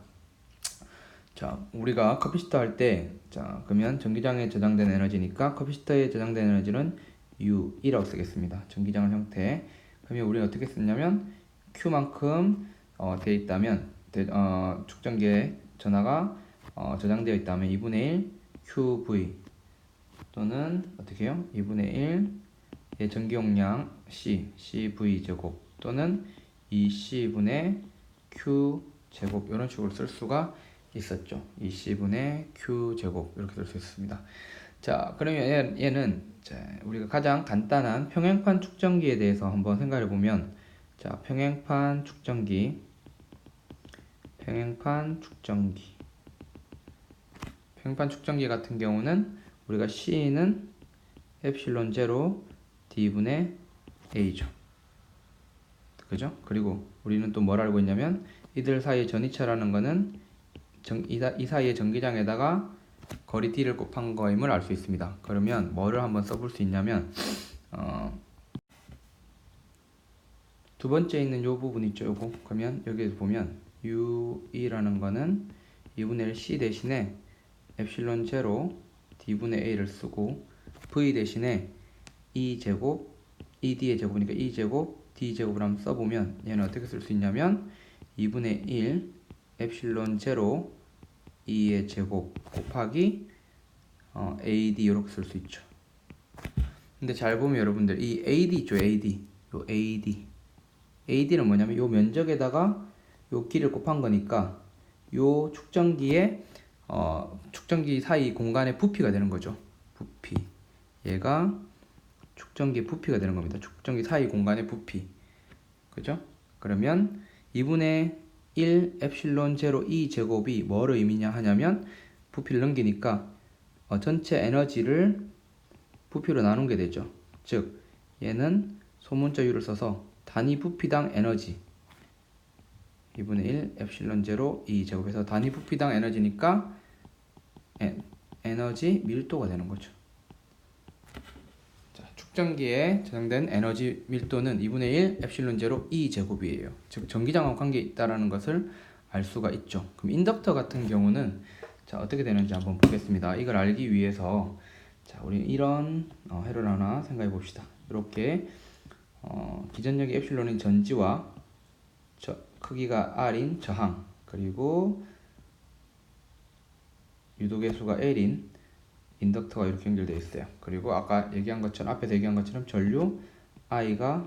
자, 우리가 커피시터 할 때, 자, 그러면 전기장에 저장된 에너지니까 커피시터에 저장된 에너지는 U2라고 쓰겠습니다. 전기장 형태. 그러면 우리는 어떻게 쓰냐면 Q만큼 되어 있다면, 축전기에 전하가 저장되어 있다면 2분의 1 QV 또는 어떻게 해요? 2분의 1의 전기 용량 CV 제곱 또는 2C분의 Q 제곱 이런 식으로 쓸 수가 있었죠. 2C분의 Q 제곱 이렇게 쓸 수 있습니다. 자, 그러면 얘는 자, 우리가 가장 간단한 평행판 축전기에 대해서 한번 생각해 보면, 자, 평행판 축전기 같은 경우는 우리가 C는 엡실론 제로 D분의 A죠. 그죠? 그리고 우리는 또 뭘 알고 있냐면 이들 사이의 전이차라는 거는 이 사이의 전기장에다가 거리 D를 곱한 거임을 알 수 있습니다. 그러면 뭐를 한번 써볼 수 있냐면 두 번째 있는 요 부분 있죠, 요거. 그러면 여기에서 보면 U2라는 거는 2분의 1 C 대신에 엡실론 제로 D분의 A를 쓰고, V 대신에 E 제곱, ED의 제곱이니까 E 제곱, D 제곱을 한번 써보면 얘는 어떻게 쓸 수 있냐면 2분의 1 엡실론 제로 E의 제곱 곱하기 AD 이렇게 쓸 수 있죠. 근데 잘 보면 여러분들 이 AD 있죠, AD. 요 AD는 뭐냐면 요 면적에다가 요 길을 곱한 거니까 요 축전기에 축전기 사이 공간의 부피가 되는 거죠. 부피. 얘가 축전기 부피가 되는 겁니다. 축전기 사이 공간의 부피. 그죠? 그러면 2분의 1 엡실론 제로 E 제곱이 뭐를 의미냐 하냐면 부피를 넘기니까 전체 에너지를 부피로 나눈 게 되죠. 즉 얘는 소문자 U를 써서 단위 부피당 에너지 2분의 1 엡실론 제로 E 제곱에서 단위 부피당 에너지니까 에너지 밀도가 되는 거죠. 자, 축전기에 저장된 에너지 밀도는 2분의 1 엡실론 제로 E 제곱이에요. 즉 전기장하고 관계 있다라는 것을 알 수가 있죠. 그럼 인덕터 같은 경우는 자, 어떻게 되는지 한번 보겠습니다. 이걸 알기 위해서 자, 우리 이런 회로를 하나 생각해 봅시다. 이렇게 기전력이 엡실론인 전지와 크기가 R인 저항, 그리고 유도계수가 L인 인덕터가 이렇게 연결되어 있어요. 그리고 아까 얘기한 것처럼, 앞에서 얘기한 것처럼 전류 I가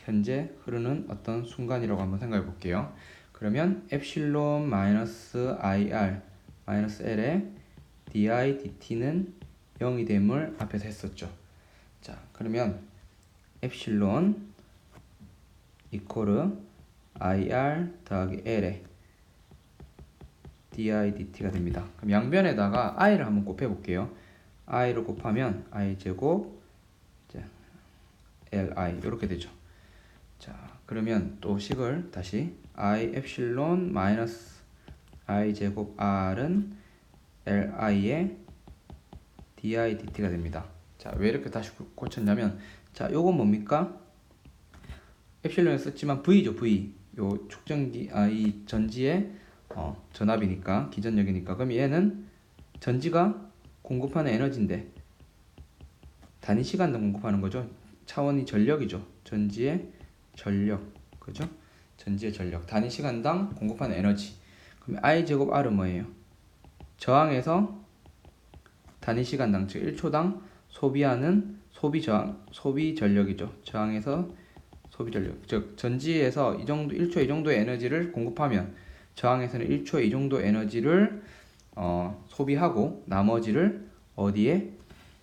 현재 흐르는 어떤 순간이라고 한번 생각해 볼게요. 그러면 엡실론 마이너스 IR 마이너스 L의 DI DT는 0이 됨을 앞에서 했었죠. 자, 그러면 엡실론 이코르 IR 더하기 L의 DI DT가 됩니다. 그럼 양변에다가 I를 한번 곱해 볼게요. I를 곱하면 I 제곱 LI 이렇게 되죠. 자, 그러면 또 식을 다시 I 엡실론 마이너스 I 제곱 R은 LI의 DI DT가 됩니다. 자, 왜 이렇게 다시 고쳤냐면, 자, 요건 뭡니까? 엡실론을 썼지만 V죠, V. 요 축전기, 이 전지의 전압이니까, 기전력이니까. 그럼 얘는 전지가 공급하는 에너지인데 단위 시간당 공급하는 거죠. 차원이 전력이죠. 전지의 전력, 그죠? 전지의 전력, 단위 시간당 공급하는 에너지. 그럼 I 제곱 R은 뭐예요? 저항에서 단위 시간당, 즉 1초당 소비하는 소비 전력이죠. 저항에서 소비 전력, 즉 전지에서 이 정도 1초에 이 정도의 에너지를 공급하면 저항에서는 1초에 이 정도 에너지를 소비하고 나머지를 어디에?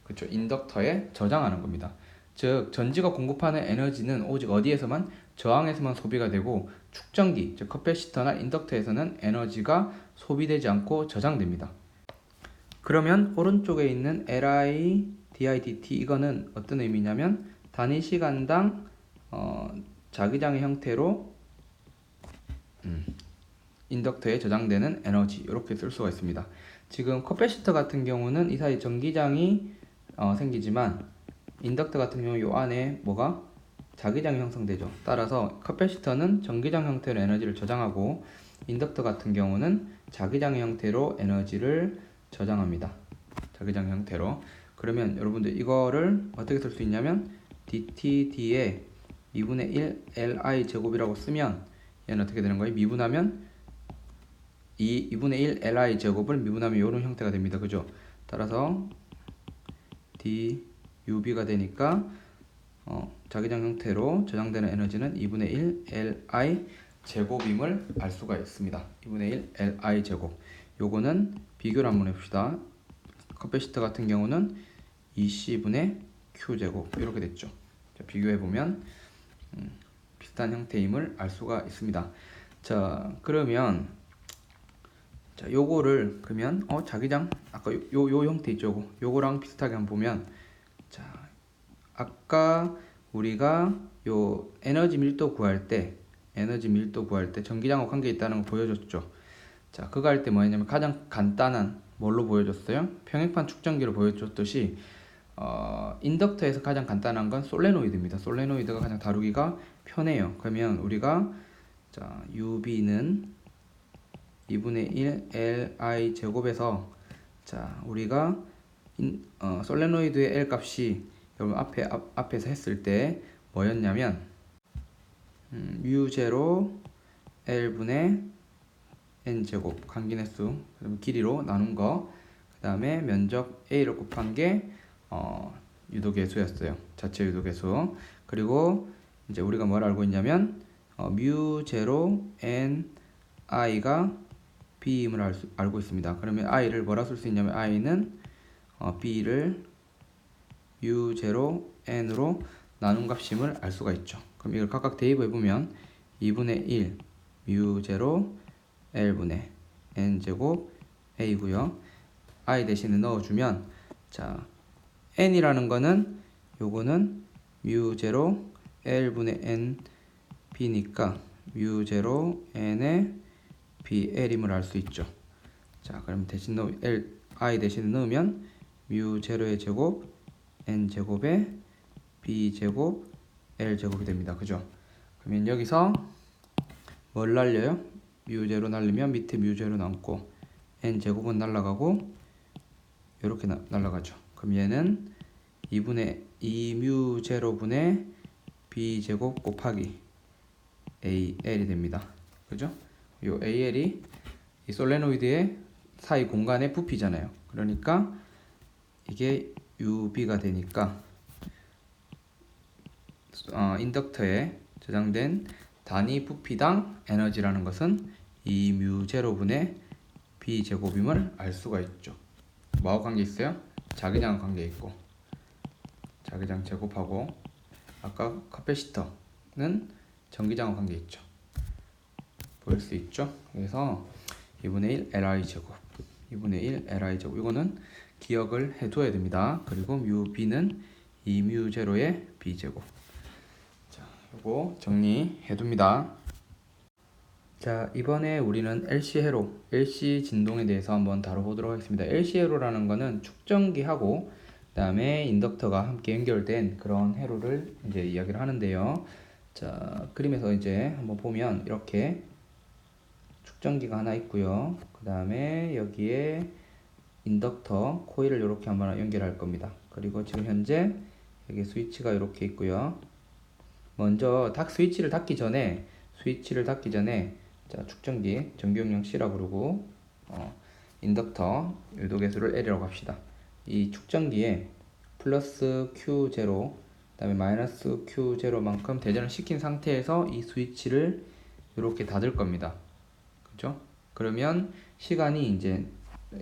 그렇죠. 인덕터에 저장하는 겁니다. 즉 전지가 공급하는 에너지는 오직 어디에서만? 저항에서만 소비가 되고, 축전기, 즉 커패시터나 인덕터에서는 에너지가 소비되지 않고 저장됩니다. 그러면 오른쪽에 있는 LI, DI, DT 이거는 어떤 의미냐면 단위 시간당 자기장의 형태로 인덕터에 저장되는 에너지 이렇게 쓸 수가 있습니다. 지금 커패시터 같은 경우는 이 사이 전기장이 생기지만 인덕터 같은 경우 이 안에 뭐가 자기장이 형성되죠. 따라서 커패시터는 전기장 형태로 에너지를 저장하고 인덕터 같은 경우는 자기장 형태로 에너지를 저장합니다. 자기장 형태로. 그러면 여러분들 이거를 어떻게 쓸 수 있냐면 dTd에 2분의 1 Li 제곱이라고 쓰면 얘는 어떻게 되는 거예요? 미분하면 2분의 1 Li 제곱을 미분하면 이런 형태가 됩니다. 그죠? 따라서 dUB가 되니까 자기장 형태로 저장되는 에너지는 2분의 1 Li 제곱임을 알 수가 있습니다. 2분의 1 Li 제곱. 요거는 비교를 한번 해봅시다. 커패시터 같은 경우는 2C분의 Q 제곱 이렇게 됐죠. 자, 비교해보면 비슷한 형태임을 알 수가 있습니다. 자, 그러면 자, 요거를 그러면 자기장 아까 요 형태 있죠. 요거랑 비슷하게 한번 보면 자, 아까 우리가 요 에너지 밀도 구할 때 전기장하고 관계 있다는 거 보여줬죠. 자, 그거 할 때 뭐였냐면 가장 간단한 뭘로 보여줬어요? 평행판 축전기로 보여줬듯이 인덕터에서 가장 간단한 건 솔레노이드입니다. 솔레노이드가 가장 다루기가 편해요. 그러면 우리가 자, UB는 2분의 1 Li 제곱에서 자, 우리가 솔레노이드의 L 값이 여러분 앞에서 했을 때 뭐였냐면 mu0 L분의 n제곱 관계횟수 길이로 나눈 거, 그 다음에 면적 a를 곱한 게 유도계수였어요. 자체 유도계수. 그리고 이제 우리가 뭘 알고 있냐면 mu0 n i가 b임을 알고 있습니다. 그러면 i를 뭐라 쓸 수 있냐면 i는 b를 mu0 n으로 나눈 값임을 알 수가 있죠. 그럼 이걸 각각 대입해 보면 2분의 1 mu0 L분의 N제곱 A고요. I 대신에 넣어주면 자, N이라는 거는 요거는 mu0 L분의 N B니까 mu0 N의 BL임을 알 수 있죠. 자, 그럼 대신 I 대신에 넣으면 mu0의 제곱 N제곱에 B제곱 L제곱이 됩니다. 그죠? 그러면 여기서 뭘 날려요? mu0 날리면 밑에 mu0 남고 n제곱은 날라가고 이렇게 날라가죠. 그럼 얘는 2분의 2mu0분의 b제곱 곱하기 AL이 됩니다. 그죠? 요 AL이 이 솔레노이드의 사이 공간의 부피잖아요. 그러니까 이게 UB가 되니까 인덕터에 저장된 단위 부피당 에너지라는 것은 2mu0분의 b제곱임을 알 수가 있죠. 뭐하고 관계 있어요? 자기장 관계 있고, 자기장 제곱하고 아까 카패시터는 전기장과 관계 있죠. 보일 수 있죠? 그래서 2분의 1 Li 제곱, 2분의 1 Li 제곱 이거는 기억을 해둬야 됩니다. 그리고 μb는 2mu0의 b제곱. 자, 이거 정리해둡니다. 자, 이번에 우리는 LC 회로, LC 진동에 대해서 한번 다뤄보도록 하겠습니다. LC 회로라는 거는 축전기하고 그다음에 인덕터가 함께 연결된 그런 회로를 이제 이야기를 하는데요. 자, 그림에서 이제 한번 보면 이렇게 축전기가 하나 있고요. 그 다음에 여기에 인덕터 코일을 이렇게 한번 연결할 겁니다. 그리고 지금 현재 여기 스위치가 이렇게 있고요. 먼저 스위치를 닫기 전에 자, 축전기 전기용량 C라고 부르고 인덕터 유도계수를 L이라고 합시다. 이 축전기에 플러스 Q0 그다음에 마이너스 Q0만큼 대전을 시킨 상태에서 이 스위치를 이렇게 닫을 겁니다. 그죠? 그러면 시간이 이제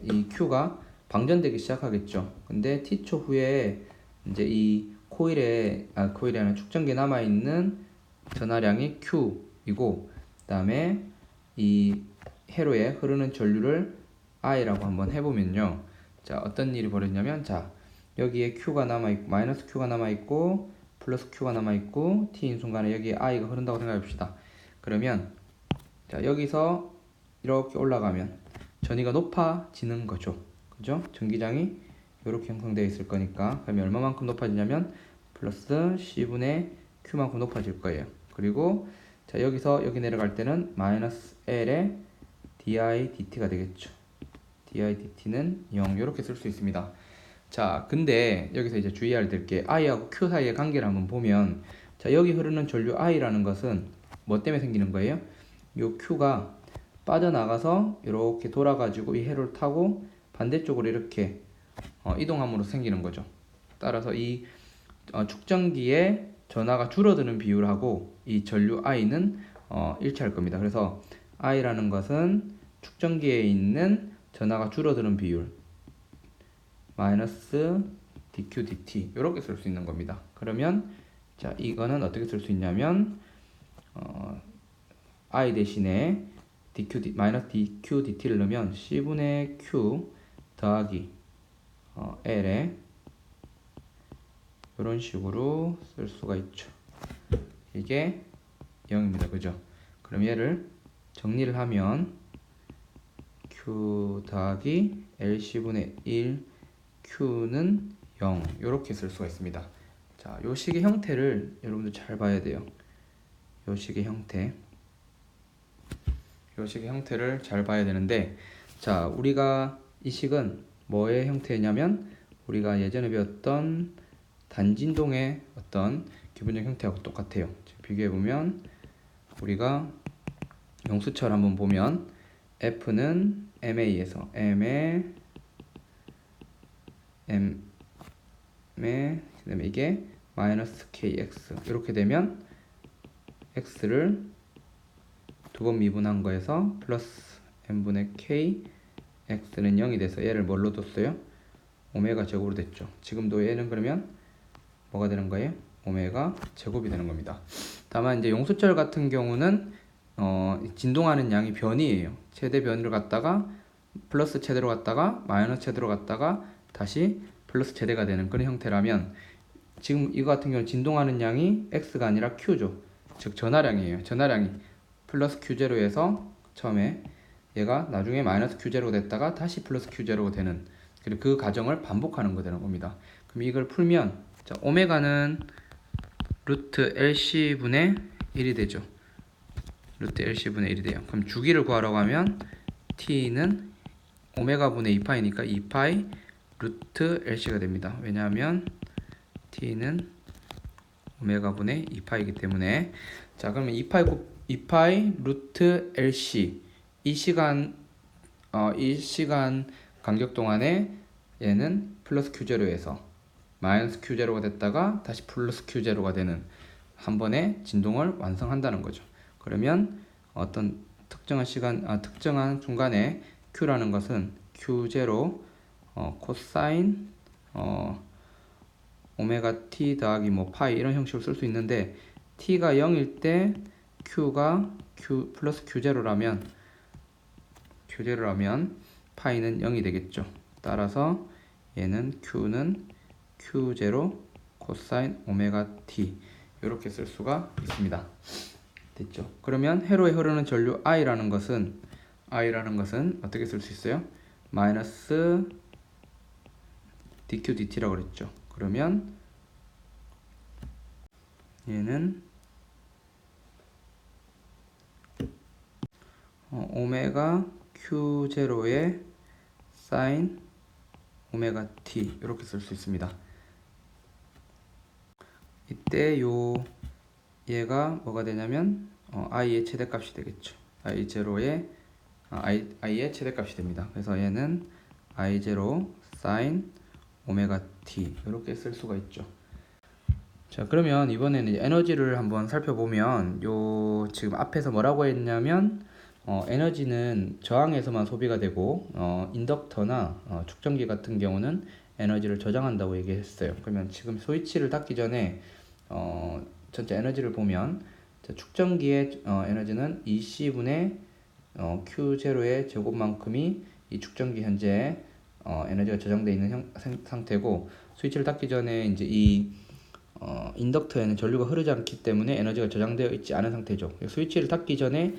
이 Q가 방전되기 시작하겠죠. 근데 T초 후에 이제 이 코일에 아니라 축전기에 남아 있는 전하량이 Q이고, 그다음에 이 회로에 흐르는 전류를 I라고 한번 해보면요. 자, 어떤 일이 벌어지냐면, 자, 여기에 Q가 남아있고, 마이너스 Q가 남아있고, 플러스 Q가 남아있고 T인 순간에 여기에 I가 흐른다고 생각해 봅시다. 그러면 자 여기서 이렇게 올라가면 전위가 높아지는 거죠. 그죠? 전기장이 이렇게 형성되어 있을 거니까 그러면 얼마만큼 높아지냐면 플러스 C분의 Q만큼 높아질 거예요. 그리고 자 여기서 여기 내려갈 때는 마이너스 L의 di dt가 되겠죠. di dt는 0 이렇게 쓸 수 있습니다. 자 근데 여기서 이제 주의해야 될 게 i하고 q 사이의 관계를 한번 보면 자 여기 흐르는 전류 i라는 것은 뭐 때문에 생기는 거예요? 요 q가 빠져나가서 이렇게 돌아가지고 이 회로를 타고 반대쪽으로 이렇게 이동함으로 생기는 거죠. 따라서 이 축전기의 전하가 줄어드는 비율하고 이 전류 i는 일치할 겁니다. 그래서 i라는 것은 축전기에 있는 전하가 줄어드는 비율 마이너스 dq dt 이렇게 쓸 수 있는 겁니다. 그러면 자 이거는 어떻게 쓸 수 있냐면 i 대신에 마이너스 dq dt를 넣으면 c분의 q 더하기 l에 이런 식으로 쓸 수가 있죠. 이게 0입니다. 그죠? 그럼 얘를 정리를 하면 q 더하기 lc분의 1 q는 0 이렇게 쓸 수가 있습니다. 자, 요 식의 형태를 여러분들 잘 봐야 돼요. 요 식의 형태를 잘 봐야 되는데 자, 우리가 이 식은 뭐의 형태냐면 우리가 예전에 배웠던 단진동의 어떤 기본적 형태하고 똑같아요. 비교해 보면 우리가 용수철 한번 보면 F는 MA에서 M에 그다음에 이게 마이너스 KX 이렇게 되면 X를 두 번 미분한 거에서 플러스 M분의 K X는 0이 돼서 얘를 뭘로 뒀어요? 오메가 제곱으로 됐죠. 지금도 얘는 그러면 뭐가 되는 거예요? 오메가 제곱이 되는 겁니다. 다만 이제 용수철 같은 경우는 진동하는 양이 변이에요. 최대 변이를 갖다가 플러스 최대로 갔다가 마이너스 최대로 갔다가 다시 플러스 최대가 되는 그런 형태라면 지금 이거 같은 경우는 진동하는 양이 x가 아니라 q죠. 즉 전하량이에요. 전하량이 플러스 q0에서 처음에 얘가 나중에 마이너스 q0가 됐다가 다시 플러스 q0가 되는 그리고 그 과정을 반복하는 거 되는 겁니다. 그럼 이걸 풀면 자, 오메가는 루트 LC분의 1이 되죠. 루트 LC분의 1이 돼요. 그럼 주기를 구하라고 하면 T는 오메가분의 2파이니까 2파이 루트 LC가 됩니다. 왜냐하면 T는 오메가분의 2파이기 때문에 자 그러면 2파이 루트 LC 이 시간 간격 동안에 얘는 플러스 Q0에서 마이너스 Q0가 됐다가 다시 플러스 Q0가 되는 한 번의 진동을 완성한다는 거죠. 그러면 어떤 특정한 특정한 중간에 Q라는 것은 Q0 코사인 오메가 T 더하기 뭐 파이 이런 형식으로 쓸 수 있는데 T가 0일 때 Q가 Q 플러스 Q0라면 파이는 0이 되겠죠. 따라서 얘는 Q는 Q0 코사인 오메가 T 이렇게 쓸 수가 있습니다. 됐죠? 그러면 회로에 흐르는 전류 I라는 것은 어떻게 쓸 수 있어요? 마이너스 dq dt라고 그랬죠. 그러면 얘는 오메가 q0의 사인 오메가 t 이렇게 쓸 수 있습니다. 이때 얘가 뭐가 되냐면 i의 최대값이 되겠죠. i0의 i의 최대값이 됩니다. 그래서 얘는 i0 사인 오메가 t 이렇게 쓸 수가 있죠. 자 그러면 이번에는 에너지를 한번 살펴보면 지금 앞에서 뭐라고 했냐면 에너지는 저항에서만 소비가 되고 인덕터나 축전기 같은 경우는 에너지를 저장한다고 얘기했어요. 그러면 지금 스위치를 닫기 전에 전체 에너지를 보면 축전기의 에너지는 EC분의 Q0의 제곱만큼이 이 축전기 현재 에너지가 저장되어 있는 상태고 스위치를 닫기 전에 이제 이 인덕터에는 전류가 흐르지 않기 때문에 에너지가 저장되어 있지 않은 상태죠. 스위치를 닫기 전에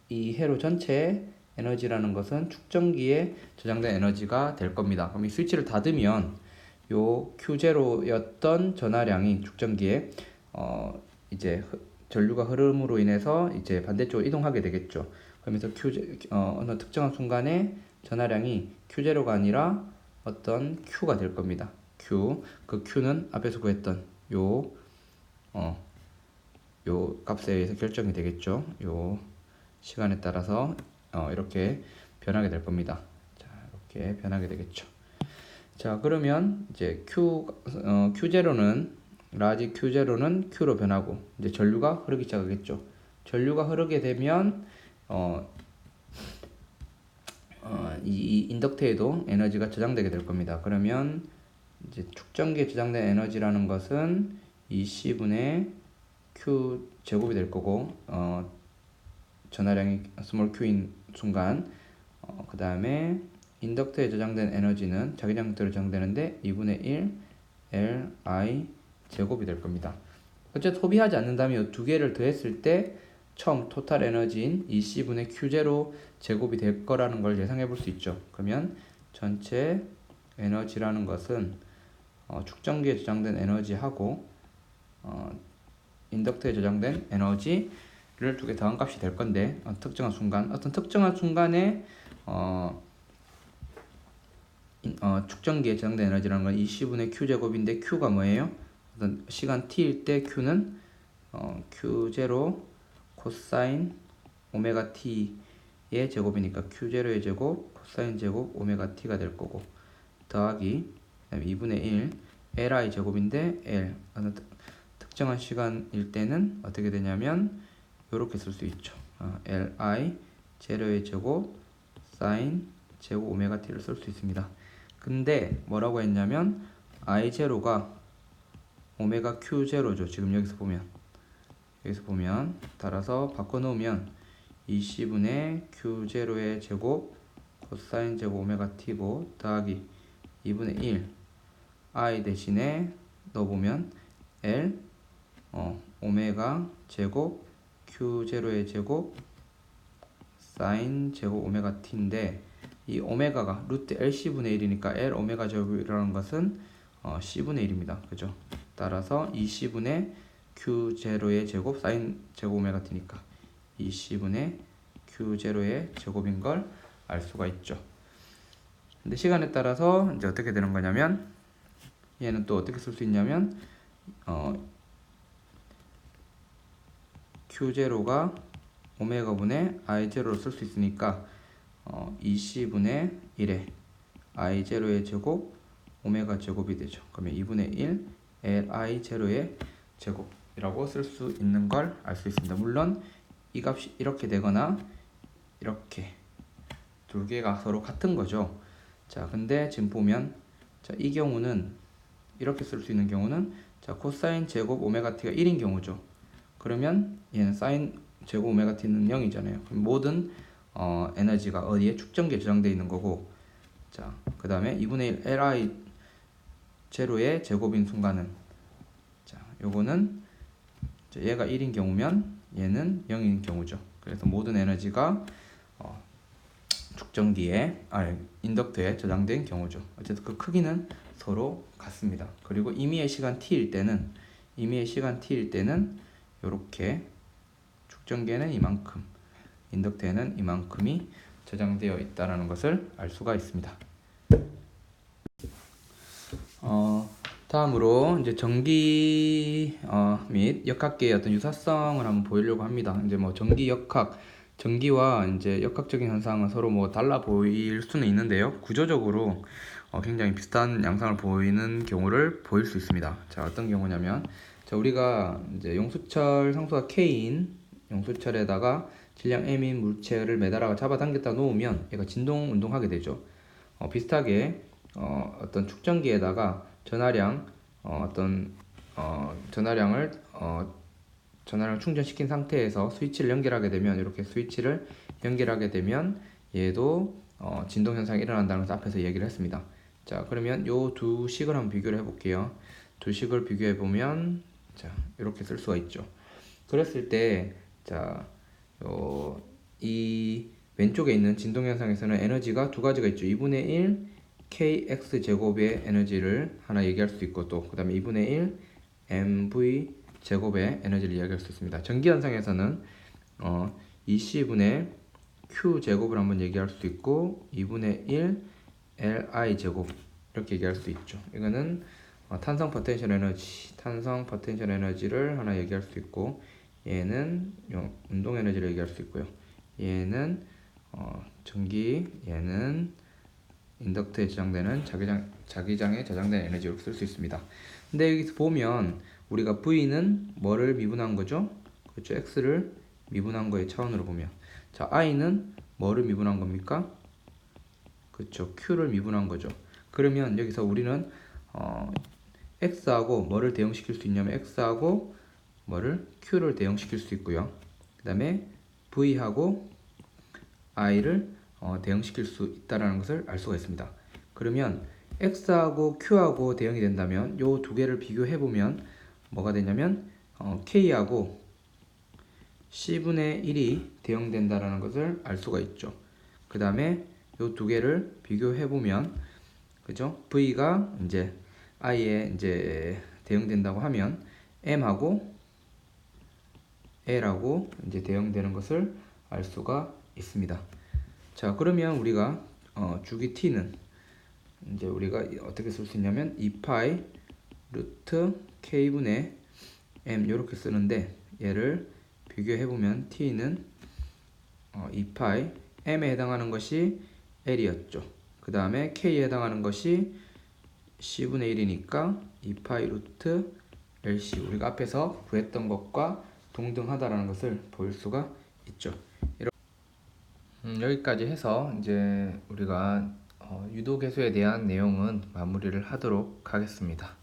이 회로 전체의 에너지라는 것은 축전기에 저장된 에너지가 될 겁니다. 그럼 이 스위치를 닫으면 요 Q0였던 전하량이 축전기에 이제 전류가 흐름으로 인해서 이제 반대쪽으로 이동하게 되겠죠. 그러면서 어느 특정한 순간에 전하량이 Q0가 아니라 어떤 Q가 될 겁니다. Q. 그 Q는 앞에서 구했던 요 값에 의해서 결정이 되겠죠. 요 시간에 따라서 이렇게 변하게 될 겁니다. 자, 이렇게 변하게 되겠죠. 자, 그러면 이제 Q0는 라지 Q0는 Q로 변하고 이제 전류가 흐르기 시작하겠죠. 전류가 흐르게 되면 이 인덕터에도 에너지가 저장되게 될 겁니다. 그러면 이제 축전기에 저장된 에너지라는 것은 이 C분의 Q 제곱이 될 거고 전하량이 스몰 q인 순간 그 다음에 인덕터에 저장된 에너지는 자기장대로 저장되는데 2분의 1 Li 제곱이 될 겁니다. 어쨌든 소비하지 않는다면 이 두 개를 더했을 때 처음 토탈 에너지인 2C분의 Q0 제곱이 될 거라는 걸 예상해 볼 수 있죠. 그러면 전체 에너지라는 것은 축전기에 저장된 에너지하고 인덕터에 저장된 에너지를 두 개 더한 값이 될 건데 어떤 특정한 순간에 축전기에 저장된 에너지라는 건 20분의 Q제곱인데 Q가 뭐예요? 어떤 시간 t일 때 Q는 Q0 코사인 오메가 t의 제곱이니까 Q0의 제곱 코사인 제곱 오메가 t가 될 거고 더하기 2분의 1 Li 제곱인데 L 어느 특정한 시간일 때는 어떻게 되냐면 이렇게 쓸 수 있죠. Li 제로의 제곱 사인 제곱 오메가 t를 쓸 수 있습니다. 근데 뭐라고 했냐면 I 제로가 오메가 Q 제로죠. 지금 여기서 보면 따라서 바꿔놓으면 20분의 Q 제로의 제곱 코사인 제곱 오메가 t고 더하기 2분의 1 I 대신에 넣어보면 L 오메가 제곱 Q0의 제곱 사인 제곱 오메가 t인데 이 오메가가 루트 LC분의 1이니까 L 오메가 제곱이라는 것은 C분의 1입니다. 그죠? 따라서 2C분의 Q0의 제곱 사인 제곱 오메가 t니까 2C분의 Q0의 제곱인 걸 알 수가 있죠. 근데 시간에 따라서 이제 어떻게 되는 거냐면 얘는 또 어떻게 쓸 수 있냐면 Q0가 오메가분의 I0로 쓸 수 있으니까 2C분의 1에 I0의 제곱 오메가 제곱이 되죠. 그러면 2분의 1 Li0의 제곱이라고 쓸 수 있는 걸 알 수 있습니다. 물론 이 값이 이렇게 되거나 이렇게 두 개가 서로 같은 거죠. 자, 근데 지금 보면 자, 이 경우는 이렇게 쓸 수 있는 경우는 자, 코사인 제곱 오메가 t가 1인 경우죠. 그러면 얘는 사인 제곱 오메가 t는 0이잖아요. 그럼 모든 에너지가 어디에 축전기에 저장되어 있는 거고 자, 그 다음에 2분의 1 Li 제로의 제곱인 순간은 자, 요거는 얘가 1인 경우면 얘는 0인 경우죠. 그래서 모든 에너지가 축전기에 인덕터에 저장된 경우죠. 어쨌든 그 크기는 서로 같습니다. 그리고 임의의 시간 t일 때는 요렇게 축전기에는 이만큼 인덕터에는 이만큼이 저장되어 있다라는 것을 알 수가 있습니다. 다음으로 이제 전기 및 역학계의 어떤 유사성을 한번 보이려고 합니다. 이제 뭐 전기와 이제 역학적인 현상은 서로 뭐 달라 보일 수는 있는데요. 구조적으로 굉장히 비슷한 양상을 보이는 경우를 보일 수 있습니다. 자, 어떤 경우냐면 자, 우리가 이제 용수철 상수가 K인 용수철에다가 질량 M인 물체를 매달아 잡아당겼다 놓으면 얘가 진동 운동하게 되죠. 비슷하게 어떤 축전기에다가 전하량 전하량을 충전시킨 상태에서 스위치를 연결하게 되면 이렇게 스위치를 연결하게 되면 얘도 진동 현상이 일어난다는 것을 앞에서 얘기를 했습니다. 자, 그러면 요 두 식을 한번 비교를 해볼게요. 두 식을 비교해 보면 자 이렇게 쓸 수가 있죠. 그랬을 때 자 이 왼쪽에 있는 진동 현상에서는 에너지가 두 가지가 있죠. 2분의 1 kx 제곱의 에너지를 하나 얘기할 수 있고 또 그 다음에 2분의 1 mv 제곱의 에너지를 이야기할 수 있습니다. 전기 현상에서는 2c분의 q 제곱을 한번 얘기할 수 있고 2분의 1 li 제곱 이렇게 얘기할 수 있죠. 이거는 탄성 포텐셜 에너지를 하나 얘기할 수 있고 얘는 운동 에너지를 얘기할 수 있고요. 얘는 전기, 얘는 인덕터에 저장되는 자기장에 저장된 에너지로 쓸 수 있습니다. 근데 여기서 보면 우리가 V는 뭐를 미분한 거죠? 그렇죠. X를 미분한 거의 차원으로 보면 자 I는 뭐를 미분한 겁니까? 그렇죠. Q를 미분한 거죠. 그러면 여기서 우리는 X하고 뭐를 대응시킬 수 있냐면 X하고 뭐를 Q를 대응시킬 수 있고요. 그 다음에 V하고 I를 대응시킬 수 있다는 것을 알 수가 있습니다. 그러면 X하고 Q하고 대응이 된다면 이 두 개를 비교해 보면 뭐가 되냐면 K하고 C분의 1이 대응된다는 것을 알 수가 있죠. 그 다음에 이 두 개를 비교해 보면 그죠? V가 이제 I에 이제 대응된다고 하면 M하고 L하고 이제 대응되는 것을 알 수가 있습니다. 자, 그러면 우리가 주기 t는 이제 우리가 어떻게 쓸 수 있냐면 2파이 루트 k분의 m 이렇게 쓰는데 얘를 비교해 보면 t는 2파이 m에 해당하는 것이 l이었죠. 그 다음에 k에 해당하는 것이 c분의 1이니까 2파이 루트 lc 우리가 앞에서 구했던 것과 동등하다라는 것을 볼 수가 있죠. 여기까지 해서 이제 우리가 유도계수에 대한 내용은 마무리를 하도록 하겠습니다.